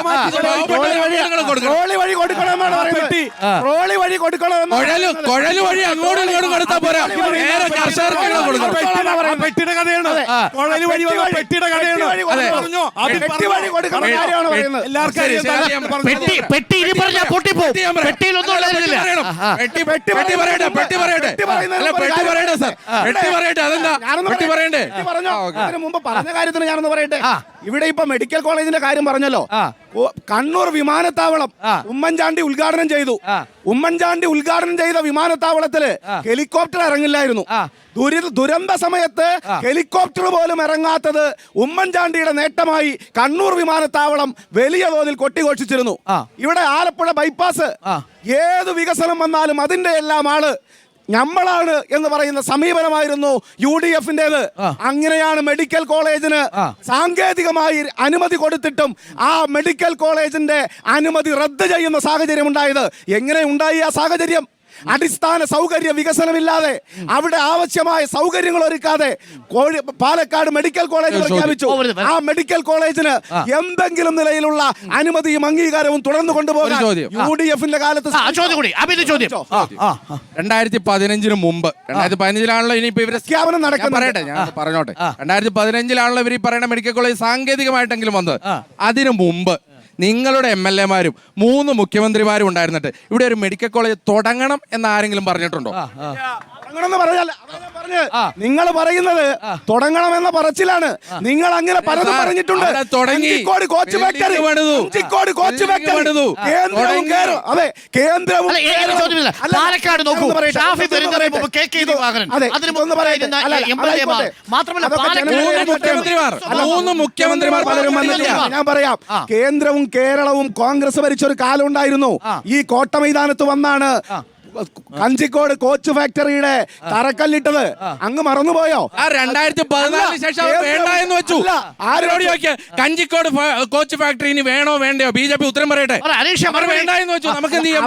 ട്രോളി വഴി കൊടുക്കണമെന്നാണ് പറയുന്നത്. ട്രോളി വഴി കൊടുക്കണമെന്ന് കുഴല് വഴി അങ്ങോട്ടും ഇങ്ങോട്ടും കൊടുത്താ പോരാ. നേരെ കർഷകർക്ക് കൊടുക്കണം. പെട്ടിയുടെ കഥയാണ്. കുഴല് വഴി വന്ന പെട്ടിയുടെ കഥയാണ്. പറഞ്ഞോ വഴി കൊടുക്കുന്ന കാര്യമാണ് പറയുന്നത്. എല്ലാവർക്കും പെട്ടി ഇനി പറഞ്ഞാൽ പൊട്ടിപ്പോകും. പെട്ടിയിലൊന്നും ഉള്ളതില്ല. പെട്ടി പറയട്ടെ. സർ പെട്ടി പറയട്ടെ. അതെന്താ പെട്ടി പറയണ്ടേ? പറഞ്ഞോ. അതിന് മുമ്പ് പറഞ്ഞ കാര്യത്തിന് ഞാനൊന്ന് പറയട്ടെ. ഇവിടെ ഇപ്പൊ മെഡിക്കൽ കോളേജിന്റെ കാര്യം പറഞ്ഞല്ലോ. കണ്ണൂർ വിമാനത്താവളം ഉമ്മൻചാണ്ടി ഉദ്ഘാടനം ചെയ്തു. ഉമ്മൻചാണ്ടി ഉദ്ഘാടനം ചെയ്ത വിമാനത്താവളത്തില് ഹെലികോപ്റ്റർ ഇറങ്ങില്ലായിരുന്നു. ദുരന്ത സമയത്ത് ഹെലികോപ്റ്റർ പോലും ഇറങ്ങാത്തത് ഉമ്മൻചാണ്ടിയുടെ നേട്ടമായി കണ്ണൂർ വിമാനത്താവളം വലിയ തോതിൽ കൊട്ടിഘോഷിച്ചിരുന്നു. ഇവിടെ ആലപ്പുഴ ബൈപ്പാസ് ഏത് വികസനം വന്നാലും അതിന്റെ എല്ലാം ആള് നമ്മളാണ് എന്ന് പറയുന്ന സമീപനമായിരുന്നു UDF-ന്റേത്. അങ്ങനെയാണ് മെഡിക്കൽ കോളേജിന് സാങ്കേതികമായി അനുമതി കൊടുത്തിട്ടും ആ മെഡിക്കൽ കോളേജിന്റെ അനുമതി റദ്ദ് ചെയ്യുന്ന സാഹചര്യം ഉണ്ടായത്. എങ്ങനെ ഉണ്ടായി ആ സാഹചര്യം? അടിസ്ഥാന സൗകര്യ വികസനമില്ലാതെ, അവിടെ ആവശ്യമായ സൗകര്യങ്ങൾ ഒരുക്കാതെ പാലക്കാട് മെഡിക്കൽ കോളേജ് പ്രഖ്യാപിച്ചു. ആ മെഡിക്കൽ കോളേജിന് എന്തെങ്കിലും നിലയിലുള്ള അനുമതിയും അംഗീകാരവും തുടർന്നു കൊണ്ടുപോകാൻ UDF-ന്റെ കാലത്ത് 2015 മുമ്പ് 2015 ഇനിയിപ്പോ ഇവര് പ്രഖ്യാപനം നടക്കുന്നത്. ഞാൻ പറഞ്ഞോട്ടെ. 2015 ഇവർ ഈ പറയുന്ന മെഡിക്കൽ കോളേജ് സാങ്കേതികമായിട്ടെങ്കിലും വന്നത്. അതിനു മുമ്പ് നിങ്ങളുടെ MLA-മാരും 3 മുഖ്യമന്ത്രിമാരും ഉണ്ടായിരുന്നിട്ട് ഇവിടെ ഒരു മെഡിക്കൽ കോളേജ് തുടങ്ങണം എന്ന് ആരെങ്കിലും പറഞ്ഞിട്ടുണ്ടോ? നിങ്ങൾ പറയുന്നത് തുടങ്ങണമെന്ന പറച്ചിലാണ്. നിങ്ങൾ അങ്ങനെ പലതും പറഞ്ഞിട്ടുണ്ട്. പാലക്കാട് നോക്കൂ. മുഖ്യമന്ത്രിമാർ ഞാൻ പറയാം. കേന്ദ്രവും കേരളവും കോൺഗ്രസ് ഭരിച്ച ഒരു കാലം ഉണ്ടായിരുന്നു. ഈ കോട്ട മൈതാനത്ത് വന്നാണ് കഞ്ചിക്കോട് കോച്ച് ഫാക്ടറിയുടെ തറക്കല്ലിട്ടത്. അങ്ങ് മറന്നുപോയോ? 2014 ശേഷം വേണ്ട എന്ന് വെച്ചു. ആരോട് ചോദിക്കുക കഞ്ചിക്കോട് കോച്ച് ഫാക്ടറി ഇനി വേണോ വേണ്ടയോ? BJP ഉത്തരം പറയട്ടെ. വേണ്ട എന്ന് വെച്ചു. നമുക്ക് എന്ത് ചെയ്യാം?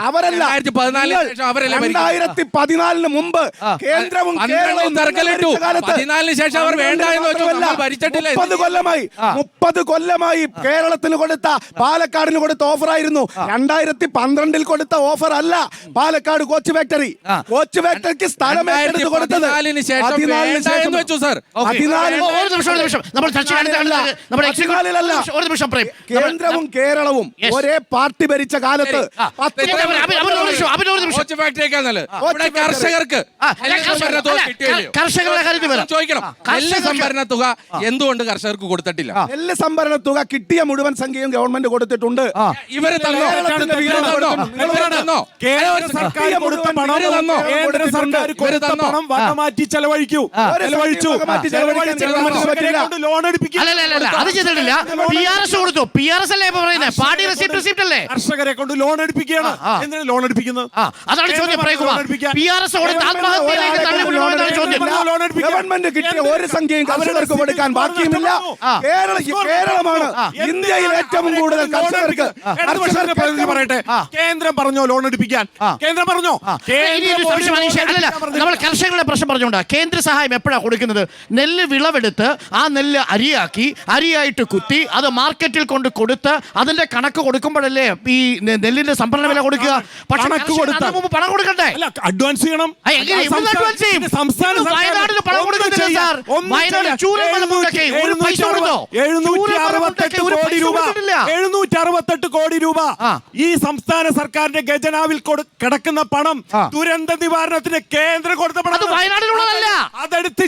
അവരല്ല 2014 മുമ്പ് കേന്ദ്രവും കേരളവും തറക്കല്ലിട്ടു. 14 ശേഷം അവർ വേണ്ട എന്ന് വെച്ചു. ഭരിച്ചിട്ടില്ല. 30 കൊല്ലമായി കേരളത്തിന് കൊടുത്ത പാലക്കാടിന് കൊടുത്ത ഓഫറായിരുന്നു. 2012 കൊടുത്ത ഓഫർ അല്ല പാലക്കാട് കോച്ച് ഫാക്ടറി. കോച്ച് ഫാക്ടറിക്ക് സ്ഥലം ഏറ്റെടുത്ത് കൊടുത്തത് 14 ശേഷം വെച്ചു. സർ കേന്ദ്രവും കേരളവും ഒരേ പാർട്ടി ഭരിച്ച കാലത്ത് കോച്ച് ഫാക്ടറിയേക്കാൾ നല്ലത് കർഷകർക്ക് കർഷകരുടെ കാര്യത്തിൽ ചോദിക്കണം. നെല്ല് സംഭരണ തുക എന്തുകൊണ്ട് കർഷകർക്ക് കൊടുത്തിട്ടില്ല? നെല്ല് സംഭരണ തുക കിട്ടിയ മുഴുവൻ സംഖ്യയും ഗവൺമെന്റ് കൊടുത്തിട്ടുണ്ട്. ഇവര് തന്നോ? സർക്കാർ കൊടുത്ത പണം കേന്ദ്ര സർക്കാർ കൊടുത്ത പണം വകമാറ്റി ചെലവഴിച്ചു. ലോൺ അത് ചെയ്തിട്ടില്ല. PRS കൊടുത്തു. PRS അല്ലേ പറയുന്നത്? പാർട്ടി റെസിപ്റ്റ് അല്ലേ? കർഷകരെ കൊണ്ട് ലോൺ എടുപ്പിക്കുകയാണ്. എന്തിനാണ് ലോൺ എടുപ്പിക്കുന്നത്? അതാണ് ചോദ്യം. PRS കൊടുത്ത് ആത്മഹത്യയിലേക്ക് തള്ളിവിടുന്നതാണ് ചോദ്യം. ഗവൺമെന്റ് കിട്ടിയ ഒരു സംഖ്യയും കർഷകർക്ക് കൊടുക്കാൻ ബാക്കിയുമില്ല. കേരളമാണ് ഇന്ത്യയിൽ ഏറ്റവും കൂടുതൽ കർഷകർക്ക്. പറയട്ടെ, കേന്ദ്രം പറഞ്ഞോ ലോൺ എടുപ്പിക്കാൻ? കേന്ദ്രം പറഞ്ഞോ? നമ്മൾ കർഷകരുടെ പ്രശ്നം പറഞ്ഞുകൊണ്ടാ. കേന്ദ്ര സഹായം എപ്പോഴാണ് കൊടുക്കുന്നത്? നെല്ല് വിളവെടുത്ത് ആ നെല്ല് അരിയായിട്ട് കുത്തി അത് മാർക്കറ്റിൽ കൊണ്ട് കൊടുത്ത് അതിന്റെ കണക്ക് കൊടുക്കുമ്പോഴല്ലേ ഈ നെല്ലിന്റെ സംഭരണ വില കൊടുക്കുക. പക്ഷേ പണം കൊടുക്കണ്ടേ? അഡ്വാൻസ് ചെയ്യണം. വയനാടിന് പണം കൊടുക്കുന്നില്ല സാർ. വയനാട് ചൂരൽ മലമുണ്ടൊക്കെ ഒരു പൈസ കൊടുത്തോ? 768 കോടി രൂപ ഈ സംസ്ഥാന സർക്കാരിന്റെ ഖജനാവിൽ കിടക്കുന്ന പണം ദുരന്ത നിവാരണത്തിന് കേന്ദ്രം കൊടുത്ത പണം. അത് വയനാടിനുള്ളതല്ല. അതെടുത്ത്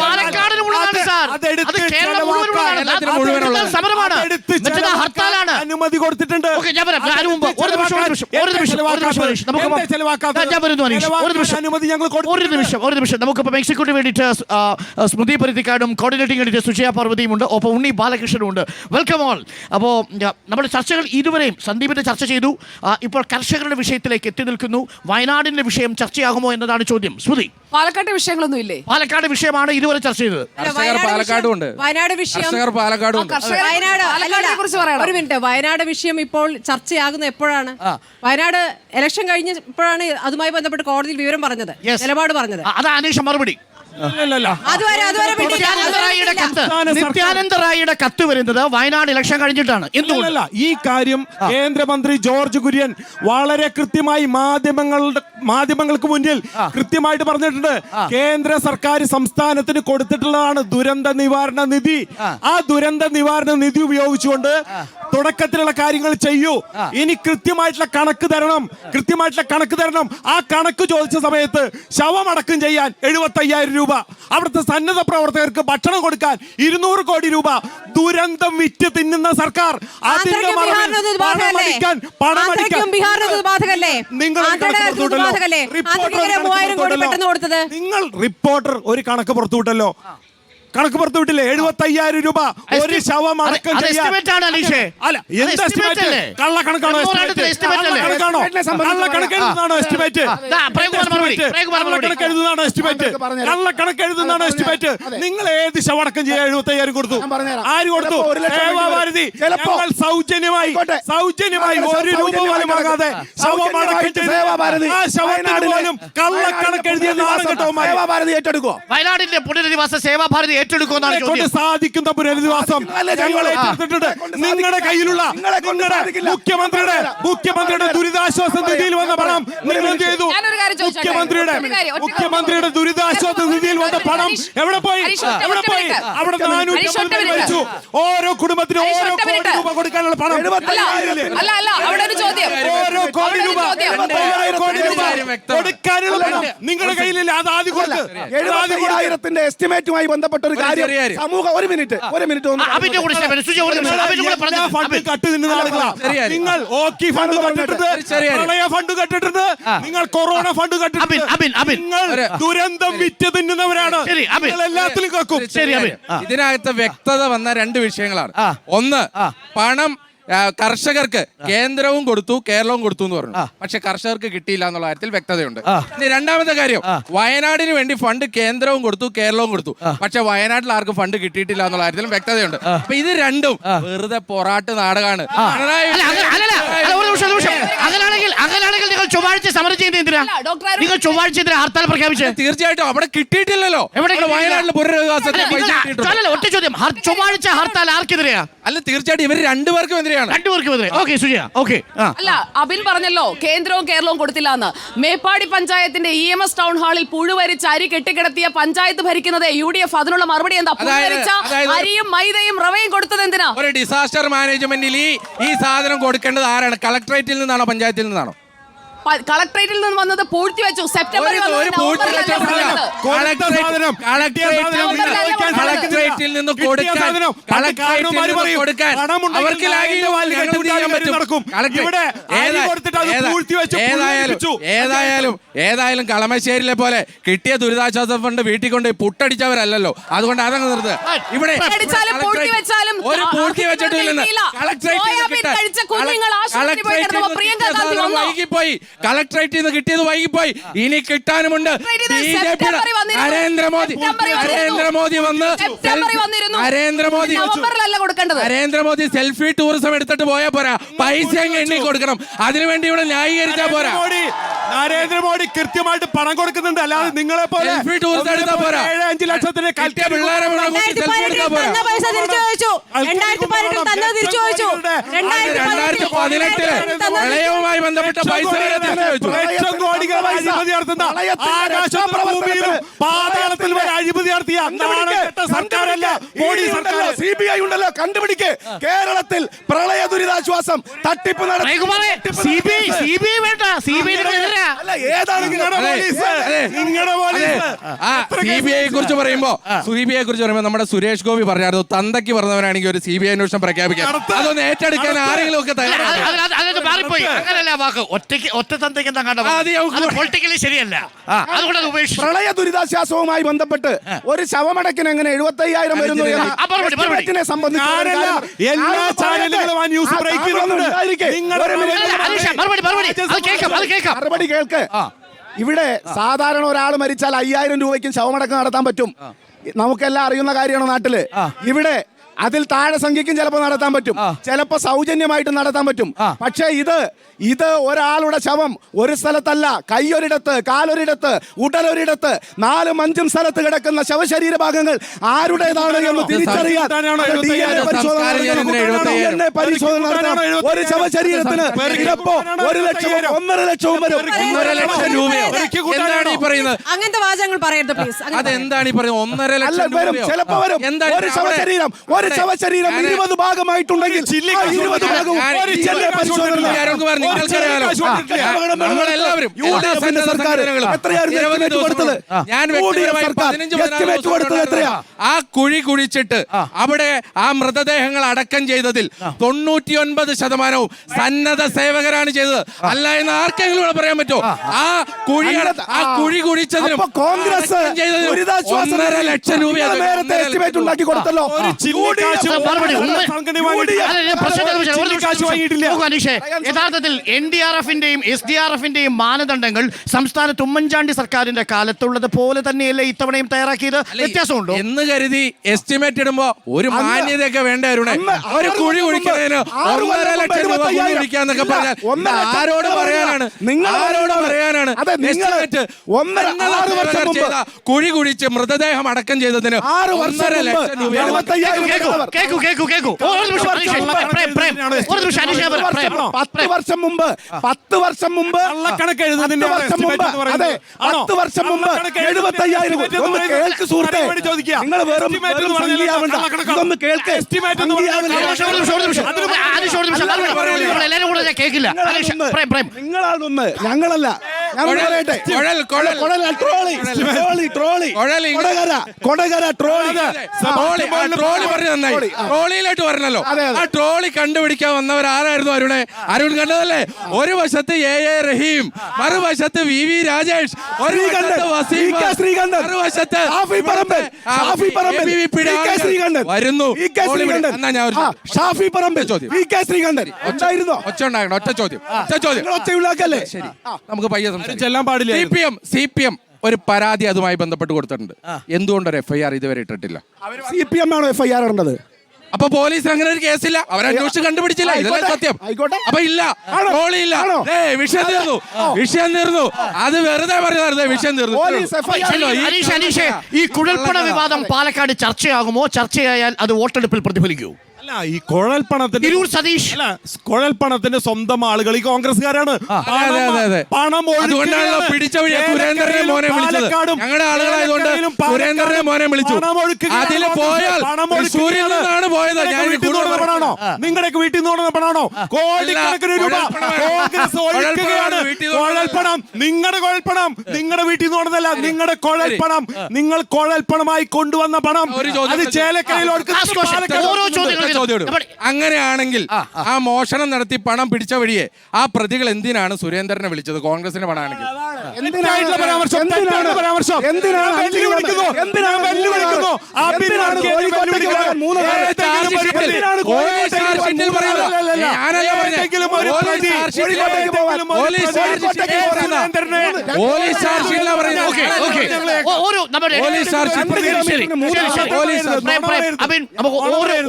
പാലക്കാടിനുള്ളതാണ് സാർ. അത് കേരളം മുഴുവനുള്ളതാണ്. സമരമാണ്. ഹർത്താലാണ്. അനുമതി കൊടുത്തിട്ടുണ്ട്. ഓക്കേ, ഞാൻ പറയാം. അതിനു മുമ്പ് ഒരു നിമിഷം. നമുക്ക് ചെലവാക്കാത്ത ഞാൻ വരുന്നു അനീഷ്. അനുമതി ഞങ്ങൾ ഒരു നിമിഷം. നമുക്കിപ്പോൾ എക്സിക്യൂട്ടീവ് വേണ്ടിയിട്ട് സ്മൃതി പരുത്തിക്കാടും കോർഡിനേറ്റിംഗ് വേണ്ടിയിട്ട് സുജയ പാർവതിയും ഉണ്ട്, ഒപ്പം ഉണ്ണി ബാലകൃഷ്ണനും ഉണ്ട്. Welcome all. അപ്പോൾ നമ്മുടെ ചർച്ചകൾ ഇതുവരെയും സന്ദീപിന്റെ ചർച്ച ചെയ്തു. ഇപ്പോൾ കർഷകരുടെ വിഷയത്തിലേക്ക് എത്തി നിൽക്കുന്നു. വയനാടിന്റെ വിഷയം ചർച്ചയാകുമോ എന്നതാണ് ചോദ്യം. സ്മൃതി, പാലക്കാട്ടെ വിഷയമൊന്നും ഇല്ലേ? പാലക്കാട് വിഷയമാണ് ഇതുവരെ ചർച്ച ചെയ്തത്. കർഷകർ പാലക്കാടും ഉണ്ട്. വയനാട് വിഷയം കർഷകർ പാലക്കാടും ഉണ്ട്. പാലക്കാടിനെ കുറിച്ച് പറയണം. ഒരു മിനിറ്റ്. വയനാട് വിഷയം ഇപ്പോൾ ചർച്ചയാകുന്ന എപ്പോഴാണ്? വയനാട് ഇലക്ഷൻ കഴിഞ്ഞപ്പോഴാണ് അതുമായി ബന്ധപ്പെട്ട് കോടതിയിൽ വിവരം പറഞ്ഞത്, Yes. നിലപാട് പറഞ്ഞത്. അതാ അനീഷ മറുപടി. അതുവരെ നിത്യാനന്ദ റായിയുടെ കത്ത് വരുന്നത് വയനാട് ഇലക്ഷൻ കഴിഞ്ഞിട്ടാണ്. എന്തുകൊണ്ടല്ല ഈ കാര്യം കേന്ദ്രമന്ത്രി ജോർജ് കുര്യൻ വളരെ കൃത്യമായി മാധ്യമങ്ങൾക്ക് മുന്നിൽ കൃത്യമായിട്ട് പറഞ്ഞിട്ടുണ്ട്. കേന്ദ്ര സർക്കാർ സംസ്ഥാനത്തിന് കൊടുത്തിട്ടുള്ളതാണ് ദുരന്ത നിവാരണ നിധി. ആ ദുരന്ത നിവാരണ നിധി ഉപയോഗിച്ചുകൊണ്ട് തുടക്കത്തിലുള്ള കാര്യങ്ങൾ ചെയ്യൂ. ഇനി കൃത്യമായിട്ടുള്ള കണക്ക് തരണം. ആ കണക്ക് ചോദിച്ച സമയത്ത് ശവമടക്കം ചെയ്യാൻ 75,000 രൂപ, അവിടുത്തെ സന്നദ്ധ പ്രവർത്തകർക്ക് ഭക്ഷണം കൊടുക്കാൻ 200 കോടി രൂപ, ദുരന്തം വിറ്റ് തിന്നുന്ന സർക്കാർ അതിന്റെ നിങ്ങൾ റിപ്പോർട്ടർ ഒരു കണക്ക് പുറത്തുവിട്ടല്ലോ. കണക്ക് പുറത്തുവിട്ടില്ലേ? 75,000 രൂപ ഒരു ശവം അടക്കം ചെയ്യാൻ. അല്ല, എന്ത് എസ്റ്റിമേറ്റ്? കള്ളക്കണക്കാണോ? കള്ളക്കണക്ക് എഴുതുന്നതാണോ എസ്റ്റിമേറ്റ്? കള്ളക്കണക്ക് എഴുതുന്നതാണോ എസ്റ്റിമേറ്റ്? നിങ്ങൾ ഏത് ശവടക്കം ചെയ്യാൻ 75,000 കൊടുത്തു? ആര് കൊടുത്തു? സേവാഭാരതി. ഞങ്ങൾ സൗജന്യമായി ഒരു രൂപ പോലും വാങ്ങാതെ ശവം അടക്കം ചെയ്ത് ആ ശവത്തിന് പോലും കള്ളക്കണക്ക് എഴുതിയ സേവാഭാരതി ഏറ്റെടുക്കുമോ? വയനാടിന്റെ പുനരധിവാസ സേവാഭാരതി ഏറ്റെടുക്കുമെന്നാണ് സാധിക്കുന്ന പുനരധിവാസം ഞങ്ങൾ ഏറ്റെടുത്തിട്ടുണ്ട്. നിങ്ങളുടെ കയ്യിലുള്ള മുഖ്യമന്ത്രിയുടെ ദുരിതാശ്വാസ നിധിയിൽ വന്ന പണം നിങ്ങൾ എന്ത് ചെയ്തു? മുഖ്യമന്ത്രിയുടെ ദുരിതാശ്വാസ നിധിയിൽ വന്ന പണം എവിടെ പോയി? അവിടെ 450 മരിച്ചു. ഓരോ കുടുംബത്തിനും ഓരോ കോടി രൂപ കൊടുക്കാനുള്ള പണം ഓരോ കോടി രൂപ കൊടുക്കാനുള്ള പണം നിങ്ങളുടെ കയ്യിലില്ല. അത് ആദ്യം കൊടുത്ത് 70,000 എസ്റ്റിമേറ്റുമായി ബന്ധപ്പെട്ട ഒരു കാര്യം സമൂഹം ഒരു മിനിറ്റ് ഫണ്ട് കട്ട് തിന്നുന്ന ആളുകളാ നിങ്ങൾ. ഓക്കി ഫണ്ട് കട്ടിട്ടുണ്ട്, പ്രളയ ഫണ്ട് കട്ടിട്ടുണ്ട്, നിങ്ങൾ കൊറോണ ഫണ്ട് കട്ടിട്ടുണ്ട്. നിങ്ങൾ ദുരന്തം വിറ്റ് തിന്നുന്നവരാണ്. എല്ലാത്തിലും കേൾക്കും. ഇതിനകത്ത് വ്യക്തത വന്ന 2 വിഷയങ്ങളാണ്. ഒന്ന്, പണം കർഷകർക്ക് കേന്ദ്രവും കൊടുത്തു കേരളവും കൊടുത്തു എന്ന് പറഞ്ഞു. പക്ഷെ കർഷകർക്ക് കിട്ടിയില്ല എന്നുള്ള കാര്യത്തിൽ വ്യക്തതയുണ്ട്. ഇനി രണ്ടാമത്തെ കാര്യം, വയനാടിന് വേണ്ടി ഫണ്ട് കേന്ദ്രവും കൊടുത്തു കേരളവും കൊടുത്തു. പക്ഷെ വയനാട്ടിൽ ആർക്കും ഫണ്ട് കിട്ടിയിട്ടില്ല എന്നുള്ള കാര്യത്തിലും വ്യക്തതയുണ്ട്. അപ്പൊ ഇത് രണ്ടും വെറുതെ പൊറാട്ട് നാടകമാണ്. അങ്ങനെയാണെങ്കിൽ നിങ്ങൾ ചൊവ്വാഴ്ച സമരം ചെയ്യുന്നത് എന്തിനാ? നിങ്ങൾ ചൊവ്വാഴ്ച ഹർത്താൽ പ്രഖ്യാപിച്ചത്? തീർച്ചയായിട്ടും അവിടെ കിട്ടിയിട്ടില്ലല്ലോ. വയനാട്ടിൽ പുനരധിവാസത്തിന് ഒറ്റ ചോദ്യം, ചൊവ്വാഴ്ച ഹർത്താൽ ആർക്കെതിരെയാ? അല്ല, തീർച്ചയായിട്ടും ഇവർ രണ്ടുപേർക്കും എതിരെയാണ്. അല്ല, അബിൻ പറഞ്ഞല്ലോ കേന്ദ്രവും കേരളവും കൊടുത്തില്ല എന്ന്. മേപ്പാടി പഞ്ചായത്തിന്റെ EMS ടൗൺ ഹാളിൽ പുഴുവരിച്ച് അരി കെട്ടിക്കിടത്തിയ പഞ്ചായത്ത് ഭരിക്കുന്നത് UDF. അതിനുള്ള മറുപടി എന്താ? പുഴുവരിച്ച അരിയും മൈദയും റവയും കൊടുത്തത് എന്തിനാ? ഒരു ഡിസാസ്റ്റർ മാനേജ്മെന്റിൽ ഈ സാധനം കൊടുക്കേണ്ടത് ആരാണ്? കളക്ടറേറ്റിൽ നിന്നാണോ പഞ്ചായത്തിൽ നിന്നാണോ? കളക്ടറേറ്റിൽ നിന്ന് വന്നത് പൂഴ്ത്തി വെച്ചു. സെപ്റ്റംബറിൽ കളക്ടറേറ്റിൽ നിന്ന് ഏതായാലും കളമശ്ശേരിയിലെ പോലെ കിട്ടിയ ദുരിതാശ്വാസ ഫണ്ട് വീട്ടിൽ കൊണ്ട് പുട്ടടിച്ചവരല്ലോ. അതുകൊണ്ട് അതങ്ങ് നിർത്തുക. ഇവിടെ ഒരു പൂഴ്ത്തി വെച്ചിട്ടില്ലെന്ന് വൈകിപ്പോയി. കളക്ടറേറ്റിൽ നിന്ന് കിട്ടിയത് വൈകിപ്പോയി. ഇനി കിട്ടാനുമുണ്ട്. നരേന്ദ്രമോദി സെൽഫി ടൂറിസം എടുത്തിട്ട് പോയാ പോരാ, പൈസ എണ്ണി കൊടുക്കണം. അതിനുവേണ്ടി ഇവിടെ ന്യായീകരിച്ചാ പോരാ. നരേന്ദ്രമോദി കൃത്യമായിട്ട് പണം കൊടുക്കുന്നുണ്ട്. അല്ലാതെ നിങ്ങളെ പോലെ സെൽഫി ടൂറിസം എടുത്താ പോരാ. 7-5 ലക്ഷത്തിന് പിള്ളേരെ സെൽഫി എടുത്താ പോരാ. 2018 പ്രളയവുമായി ബന്ധപ്പെട്ട് നഷ്ടപ്പെട്ട പൈസ വരെ തിരിച്ചു വെച്ചു. ലക്ഷം കോടികൾ അഴിമതി നടത്തുന്ന ആകാശത്തും ഭൂമിയിലും പാതാളത്തിൽ വരെ അഴിമതി നടത്തിയ നാണംകെട്ട സർക്കാരല്ല മോഡി സർക്കാർ. CBI ഉണ്ടല്ലോ, കണ്ടുപിടിക്ക്. കേരളത്തിൽ പ്രളയ ദുരിതാശ്വാസം തട്ടിപ്പ് CBI വേണ്ട, CBI അല്ല, ഏതാണ് നിങ്ങളുടെ പോലീസ്? നിങ്ങളുടെ പോലീസ് CBI കുറിച്ച് പറയുമ്പോ നമ്മുടെ സുരേഷ് ഗോപി പറഞ്ഞായിരുന്നു, തന്തയ്ക്ക് പറഞ്ഞവനാണെങ്കിൽ ഒരു CBI അന്വേഷണം പ്രഖ്യാപിക്കാം. അതൊന്ന് ഏറ്റെടുക്കാൻ ആരെങ്കിലും ഒക്കെ അതൊക്കെ മാറിപ്പോയി. അങ്ങനല്ല വാക്ക്, ഒറ്റ തന്തയ്ക്ക് പൊളിറ്റിക്കലി ശരിയല്ല. അതുകൊണ്ട് അത് ഉപേക്ഷിച്ചു. പ്രളയ ദുരിതാശ്വാസവുമായി ബന്ധപ്പെട്ട് ഒരു ശവമടക്കിന് എങ്ങനെ 75,000 വരുന്നു എന്ന എസ്റ്റിമേറ്റിനെ സംബന്ധിച്ച് എല്ലാ ചാനലുകളും ആ ന്യൂസ് ബ്രേക്ക് ചെയ്യുന്നുണ്ട്. മറുപടി കേൾക്ക്. ഇവിടെ സാധാരണ ഒരാൾ മരിച്ചാൽ 5,000 രൂപയ്ക്കും ശവമടക്കം നടത്താൻ പറ്റും. നമുക്കെല്ലാം അറിയുന്ന കാര്യമാണ് നാട്ടില്. ഇവിടെ അതിൽ താഴെ സംഖ്യക്കും ചിലപ്പോൾ നടത്താൻ പറ്റും, ചിലപ്പോൾ സൗജന്യമായിട്ട് നടത്താൻ പറ്റും. പക്ഷേ ഇത് ഒരാളുടെ ശവം ഒരു സ്ഥലത്തല്ല, കൈയൊരിടത്ത്, കാലൊരിടത്ത്, ഉടലൊരിടത്ത്, 4ഉം 5ഉം സ്ഥലത്ത് കിടക്കുന്ന ശവശരീര ഭാഗങ്ങൾ ആരുടേതാണ് എന്ന് തിരിച്ചറിയാൻ പരിശോധന നടത്തണം. ഒരു ശവശരീരത്തിന് ചിലപ്പോ 1 ലക്ഷവും 1.5 ലക്ഷവും വരും. 1.5 ലക്ഷം രൂപയോ? എന്താണ് ഈ പറയുന്നത്? അങ്ങനത്തെ വാചകങ്ങൾ പറയരുത് പ്ലീസ്. അതെന്താണ് ഈ പറയുന്നത്? 1.5 ലക്ഷം വരും, ചിലപ്പോ വരും. ഒരു ശവശരീരം 20 ഭാഗമായിട്ടുണ്ടെങ്കിൽ 20 ഭാഗവും നമ്മളെല്ലാവരും ആ കുഴി കുഴിച്ചിട്ട് അവിടെ ആ മൃതദേഹങ്ങൾ അടക്കം ചെയ്തതിൽ 99% സന്നദ്ധ സേവകരാണ് ചെയ്തത്. അല്ല എന്ന് ആർക്കെങ്കിലും ഇവിടെ പറയാൻ പറ്റുമോ? ആ കുഴി കുഴിച്ചതിനും കോൺഗ്രസ് 1.5 ലക്ഷം രൂപ എസ്റ്റിമേറ്റ് ഉണ്ടാക്കി കൊടുത്തല്ലോ. യഥാർത്ഥത്തിൽ NDRFന്റെയും SDRFന്റെയും മാനദണ്ഡങ്ങൾ സംസ്ഥാനത്ത് ഉമ്മൻചാണ്ടി സർക്കാരിന്റെ കാലത്തുള്ളത് പോലെ തന്നെയല്ലേ ഇത്തവണയും തയ്യാറാക്കിയത്? വ്യത്യാസമുണ്ടോ എന്ന് കരുതി എസ്റ്റിമേറ്റ് ഇടുമ്പോ ഒരു മാന്യതയൊക്കെ വേണ്ട അരുണേ. ഒരു കുഴി കുഴിക്കുന്നതിന് 1.5 ലക്ഷം രൂപ കുഴി കുഴിക്കാന്നൊക്കെ പറഞ്ഞാൽ ആരോട് പറയാനാണ്? കുഴി കുഴിച്ച് മൃതദേഹം അടക്കം ചെയ്തതിന് 1.5 ലക്ഷം രൂപ. 10 വർഷം മുമ്പ് 10 വർഷം മുമ്പ് 75,000. ഒന്ന് കേൾക്ക് സുഹൃത്തേ, നിങ്ങൾ വെറും സംഖ്യയാവണ്ട, ഇതൊന്ന് കേൾക്ക്. നിങ്ങളാണൊന്ന്, ഞങ്ങളല്ല. ട്രോളിയിലോട്ട് വരണല്ലോ. ആ ട്രോളി കണ്ടുപിടിക്കാൻ വന്നവർ ആരായിരുന്നു? അരുൺ കണ്ടതല്ലേ? ഒരു വശത്ത് AA റഹീം, മറുവശത്ത് VV രാജേഷ്, ഒരു വശത്ത് വസീം, മറുവശത്ത് വരുന്നു. ഒറ്റ ചോദ്യം. ശരി, നമുക്ക് പയ്യെ ചെല്ലാൻ പാടില്ല. CPM ഒരു പരാതി അതുമായി ബന്ധപ്പെട്ട് കൊടുത്തിട്ടുണ്ട്. എന്തുകൊണ്ടൊരു FIR ഇതുവരെ ഇട്ടിട്ടില്ല? CPM ആണോ FIR ഇടേണ്ടത്? അപ്പൊ പോലീസ് അങ്ങനെ ഒരു കേസില്ല, അവരന്വേഷിച്ച് കണ്ടുപിടിച്ചില്ല. ഇതല്ലേ സത്യം? അപ്പൊ ഇല്ല, ട്രോളിയില്ല. വിഷയം തീർന്നു. അത് വെറുതെ പറയുന്നത്. വിഷയം തീർന്നു. ഈ കുഴൽപ്പണ വിവാദം പാലക്കാട് ചർച്ചയാകുമോ? ചർച്ചയായാൽ അത് വോട്ടെടുപ്പിൽ പ്രതിഫലിക്കൂ? അല്ല, ഈ കുഴൽപ്പണത്തിന്റെ കുഴൽപ്പണത്തിന്റെ സ്വന്തം ആളുകൾ ഈ കോൺഗ്രസ്സുകാരാണ്. പണം അതുകൊണ്ടാണല്ലോ പിടിച്ച വഴിയെ സുരേന്ദ്രനെ മോനെ വിളിച്ചത്. ഞങ്ങളുടെ ആളുകളായതുകൊണ്ട് സുരേന്ദ്രനെ മോനെ വിളിച്ചു. അതിൽ പോയാൽ സൂര്യൻ നിന്നാണ് പോയത്. പണാണോ നിങ്ങളുടെയൊക്കെ വീട്ടിൽ നിന്ന് പണാണോ? കോടിക്കണക്കിന് രൂപ കോൺഗ്രസ് ഒഴുക്കുകയാണ്. കുഴൽപ്പണം, നിങ്ങളുടെ കുഴൽപ്പണം, നിങ്ങളുടെ വീട്ടിൽ നിന്ന് കൊണ്ടതല്ല, നിങ്ങളുടെ കുഴൽപ്പണം. നിങ്ങൾ കുഴൽപ്പണമായി കൊണ്ടുവന്ന പണം അത് ചേലക്കരയിൽ അങ്ങനെയാണെങ്കിൽ ആ മോഷണം നടത്തി പണം പിടിച്ച വഴിയെ ആ പ്രതികൾ എന്തിനാണ് സുരേന്ദ്രനെ വിളിച്ചത്? കോൺഗ്രസിന്റെ പണമാണെങ്കിൽ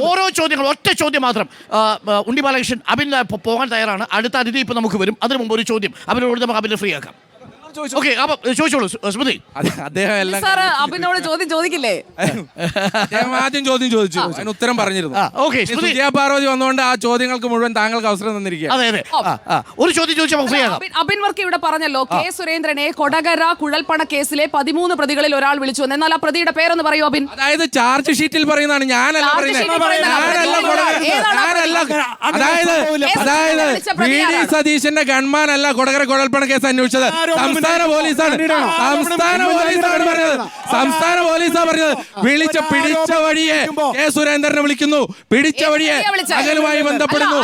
ഓരോ ചോദ്യങ്ങൾ, ഒറ്റ ചോദ്യം മാത്രം. ഉണ്ണി ബാലകൃഷ്ണൻ, അബിൻ പോകാൻ തയ്യാറാണ്. അടുത്ത അതിഥി ഇപ്പൊ നമുക്ക് വരും. അതിനു മുമ്പ് ഒരു ചോദ്യം അബിനോട് നമുക്ക് അബിനെ ഫ്രീ ആക്കാം. ഓക്കെ അപ്പൊ ചോദിച്ചോളൂ സ്മൃതി. അദ്ദേഹം എല്ലാം സാറ് അഭിനോട് ചോദ്യം ചോദിക്കില്ലേ? അദ്ദേഹം ആദ്യം ചോദ്യം ചോദിച്ചു, അതിന് ഉത്തരം പറഞ്ഞിരുന്നു. ഓക്കെ ഈ സുജയ പാർവതി വന്നുകൊണ്ട് ആ ചോദ്യങ്ങൾക്ക് മുഴുവൻ താങ്കൾക്ക് അവസരം തന്നിരിക്കുക. അതെ അതെ ഒരു ചോദ്യം ചോദിച്ചാൽ ഫ്രീ ആകാം. അബിൻ വർക്ക് ഇവിടെ പറഞ്ഞല്ലോ, കെ സുരേന്ദ്രനെ കൊടകര കുഴൽപ്പണ കേസിലെ 13 പ്രതികളിൽ ഒരാൾ വിളിച്ചു. എന്നാൽ ആ പ്രതിയുടെ പേരൊന്ന് പറയൂ അബിൻ. അതായത് ചാർജ് ഷീറ്റിൽ പറയുന്നതാണ്, ഞാനല്ല ചാർജ് പറയുന്നത്. ഷീറ്റിൽ പറയുന്നതാണ്. അതായത് വി ഡി സതീശന്റെ ഗൺമാൻ അല്ല കൊടകര കുഴൽപ്പണ കേസ് അന്വേഷിച്ചത്, സംസ്ഥാന പോലീസാണ്. സംസ്ഥാന പോലീസാ പറഞ്ഞത്. പിടിച്ച വഴിയെ കെ സുരേന്ദ്രനെ വിളിക്കുന്നു, പിടിച്ച വഴിയെ മകനുമായി ബന്ധപ്പെടുന്നു.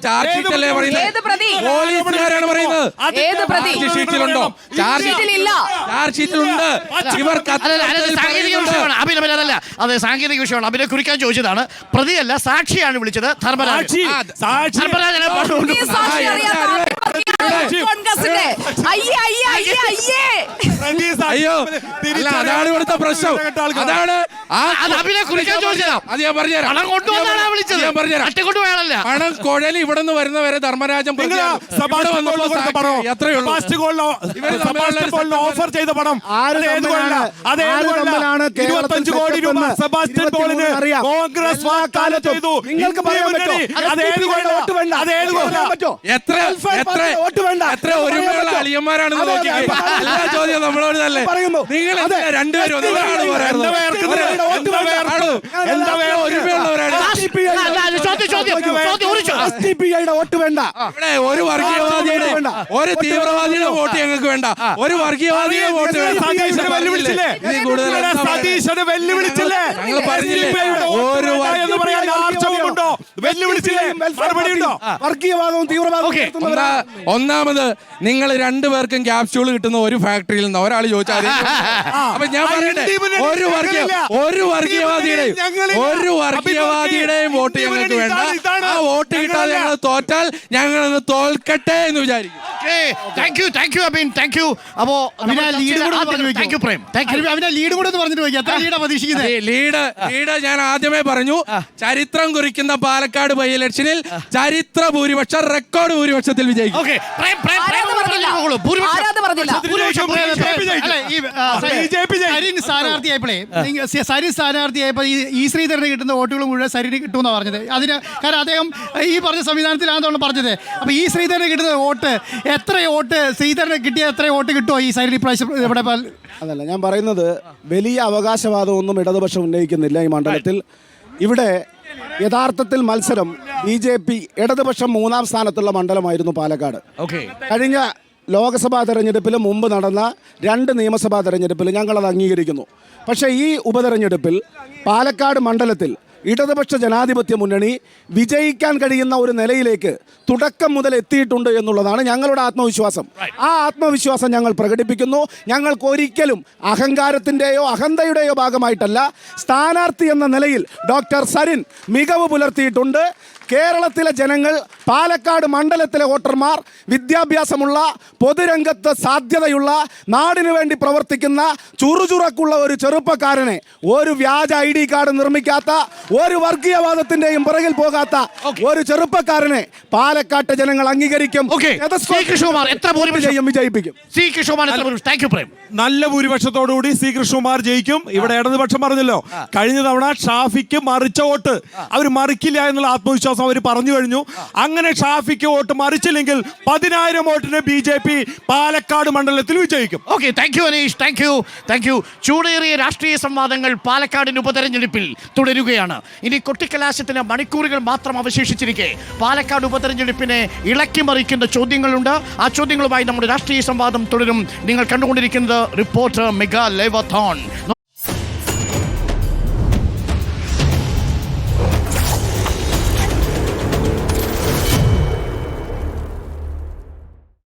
ചാർജ് ഷീറ്റല്ലേ പറയുന്നത്, പോലീസുകാരാണ് പറയുന്നത്. ചാർജ് ഷീറ്റിലുണ്ടോ? ചാർജ് ഷീറ്റിലുണ്ട്. ഇവർ സാങ്കേതിക വിഷയമാണ് അഭിനവനല്ല, അതെ സാങ്കേതിക വിഷയമാണ്. അഭിനെ കുറിക്കാൻ ചോദിച്ചതാണ്. പ്രതിയല്ല, സാക്ഷിയാണ് വിളിച്ചത്. ധർമ്മരാജ് ധർമ്മരാജനെ അയ്യോ അല്ല, അതാണ് ഇവിടുത്തെ പ്രശ്നം. അതാണ് അഭിനെ കുറിക്കാൻ ചോദിച്ചതാ. അത് ഞാൻ പറഞ്ഞുതരാം. പണം കൊണ്ടുവന്നാണ് വിളിച്ചത്. ഞാൻ പറഞ്ഞുതരാം. അട്ടിക്കൊണ്ടുപോയാണല്ല. പണം കുഴൽ ഇവിടെ നിന്ന് വരുന്നവരെ ധർമ്മരാജൻ ഓഫർ ചെയ്ത പണം 25 കോടി രൂപ സെബാസ്റ്റ്യൻ പോളിന് കോൺഗ്രസ് വാഗ്ദാനം ചെയ്തു. നിങ്ങൾക്ക് പറയാൻ പറ്റോ? എത്ര ഒരുമയുള്ള അളിയന്മാരാണെന്ന് നോക്കിക്കേ. എല്ലാ ചോദ്യം നമ്മളോട് തന്നെ. നിങ്ങൾ രണ്ടുപേരും വോട്ട് വേണ്ട. ഇവിടെ ഒരു വർഗീയവാദിയുടെ ഒരു തീവ്രവാദിയുടെ വോട്ട് ഞങ്ങൾക്ക് വേണ്ട. ഒരു വർഗീയവാദിയുടെ വോട്ട് സതീശനെ വെല്ലുവിളിച്ചില്ലേ? ഞങ്ങൾ പറഞ്ഞില്ലേ ഒരു വർഗീയവാദവും തീവ്രവാദവും. ഒന്നാമത് നിങ്ങൾ രണ്ടുപേർക്കും ക്യാപ്സ്യൂൾ കിട്ടുന്ന ഒരു ഫാക്ടറിയിൽ നിന്ന് ഒരാൾ ചോദിച്ചാൽ അപ്പൊ ഞാൻ പറയട്ടെ, ഒരു വർഗീയവാദിയുടെയും വോട്ട് ഞങ്ങൾക്ക് വേണ്ട. ആ വോട്ട് കിട്ടാതെ ഞങ്ങൾ തോറ്റാൽ ഞങ്ങൾ തോൽക്കട്ടെ എന്ന് വിചാരിക്കും. Thank you Abin, thank you. അപ്പോ ലീഡ് കൂടെ പറഞ്ഞിട്ട് പോയി. എത്ര ലീഡാ പ്രതീക്ഷിക്കുന്നത്? ലീഡ് ഞാൻ ആദ്യമേ പറഞ്ഞു, ചരിത്രം കുറിക്കുന്ന പാലക്കാട് ബൈ ഇലക്ഷനിൽ ചരിത്ര ഭൂരിപക്ഷം, റെക്കോർഡ് ഭൂരിപക്ഷത്തിൽ വിജയിക്കും. സരിൻ സ്ഥാനാർത്ഥിയായപ്പോൾ ഈ ശ്രീധരന് കിട്ടുന്ന വോട്ടുകൾ മുഴുവൻ സരിന് കിട്ടുമെന്നാണ് പറഞ്ഞത്. അതിന് കാരണം അദ്ദേഹം ഈ പറഞ്ഞ സംവിധാനത്തിലാണെന്നാണ് പറഞ്ഞത്. അപ്പൊ ഈ ശ്രീധരന് കിട്ടുന്ന വോട്ട്, എത്ര വോട്ട് ശ്രീധരന് കിട്ടിയ എത്ര വോട്ട് കിട്ടുമോ ഈ സരിൻ ഇപ്രാവശ്യം ഇവിടെ? അതല്ല ഞാൻ പറയുന്നത്, വലിയ അവകാശവാദമൊന്നും ഇടതുപക്ഷം ഉന്നയിക്കുന്നില്ല ഈ മണ്ഡലത്തിൽ. ഇവിടെ യഥാർത്ഥത്തിൽ മത്സരം BJP ഇടതുപക്ഷം 3ാം സ്ഥാനത്തുള്ള മണ്ഡലമായിരുന്നു പാലക്കാട്. കഴിഞ്ഞ ലോക്സഭാ തെരഞ്ഞെടുപ്പിലും മുമ്പ് നടന്ന 2 നിയമസഭാ തെരഞ്ഞെടുപ്പിലും ഞങ്ങളത് അംഗീകരിക്കുന്നു. പക്ഷേ ഈ ഉപതെരഞ്ഞെടുപ്പിൽ പാലക്കാട് മണ്ഡലത്തിൽ ഇടതുപക്ഷ ജനാധിപത്യ മുന്നണി വിജയിക്കാൻ കഴിയുന്ന ഒരു നിലയിലേക്ക് തുടക്കം മുതൽ എത്തിയിട്ടുണ്ട് എന്നുള്ളതാണ് ഞങ്ങളുടെ ആത്മവിശ്വാസം. ആ ആത്മവിശ്വാസം ഞങ്ങൾ പ്രകടിപ്പിക്കുന്നു. ഞങ്ങൾക്ക് ഒരിക്കലും അഹങ്കാരത്തിൻ്റെയോ അഹന്തയുടെയോ ഭാഗമായിട്ടല്ല. സ്ഥാനാർത്ഥി എന്ന നിലയിൽ ഡോക്ടർ സരിൻ മികവ് പുലർത്തിയിട്ടുണ്ട്. കേരളത്തിലെ ജനങ്ങൾ, പാലക്കാട് മണ്ഡലത്തിലെ വോട്ടർമാർ വിദ്യാഭ്യാസമുള്ള, പൊതുരംഗത്ത് സാധ്യതയുള്ള, നാടിനു വേണ്ടി പ്രവർത്തിക്കുന്ന ചുറുചുറക്കുള്ള ഒരു ചെറുപ്പക്കാരനെ, ഒരു വ്യാജ ID കാർഡ് നിർമ്മിക്കാത്ത, ഒരു വർഗീയവാദത്തിന്റെയും പുറകിൽ പോകാത്ത ഒരു ചെറുപ്പക്കാരനെ പാലക്കാട്ട് ജനങ്ങൾ അംഗീകരിക്കും. വിജയിപ്പിക്കും. നല്ല ഭൂരിപക്ഷത്തോടുകൂടി സി കൃഷ്ണകുമാർ ജയിക്കും. ഇവിടെ ഇടതുപക്ഷം പറഞ്ഞല്ലോ, കഴിഞ്ഞ തവണ ഷാഫിക്ക് മറിച്ച വോട്ട് അവർ മറിക്കില്ല എന്നുള്ള ആത്മവിശ്വാസം അവർ പറഞ്ഞു കഴിഞ്ഞു. അങ്ങനെ ഷാഫിക്ക് വോട്ട് മറിച്ചില്ലെങ്കിൽ 10,000 വോട്ടിന് BJP പാലക്കാട് മണ്ഡലത്തിൽ വിജയിക്കും. Thank you Aneesh, thank you. ചൂടേറിയ രാഷ്ട്രീയ സംവാദങ്ങൾ പാലക്കാടിന് ഉപതെരഞ്ഞെടുപ്പിൽ തുടരുകയാണ്. ഇനി കൊട്ടിക്കലാശത്തിന് മണിക്കൂറുകൾ മാത്രം അവശേഷിച്ചിരിക്കെ പാലക്കാട് ഉപതെരഞ്ഞെടുപ്പിനെ ഇളക്കിമറിക്കുന്ന ചോദ്യങ്ങളുണ്ട്. ആ ചോദ്യങ്ങളുമായി നമ്മുടെ രാഷ്ട്രീയ സംവാദം തുടരും. നിങ്ങൾ കണ്ടുകൊണ്ടിരിക്കുന്നത് റിപ്പോർട്ടർ മെഗാ ലൈവത്തോൺ.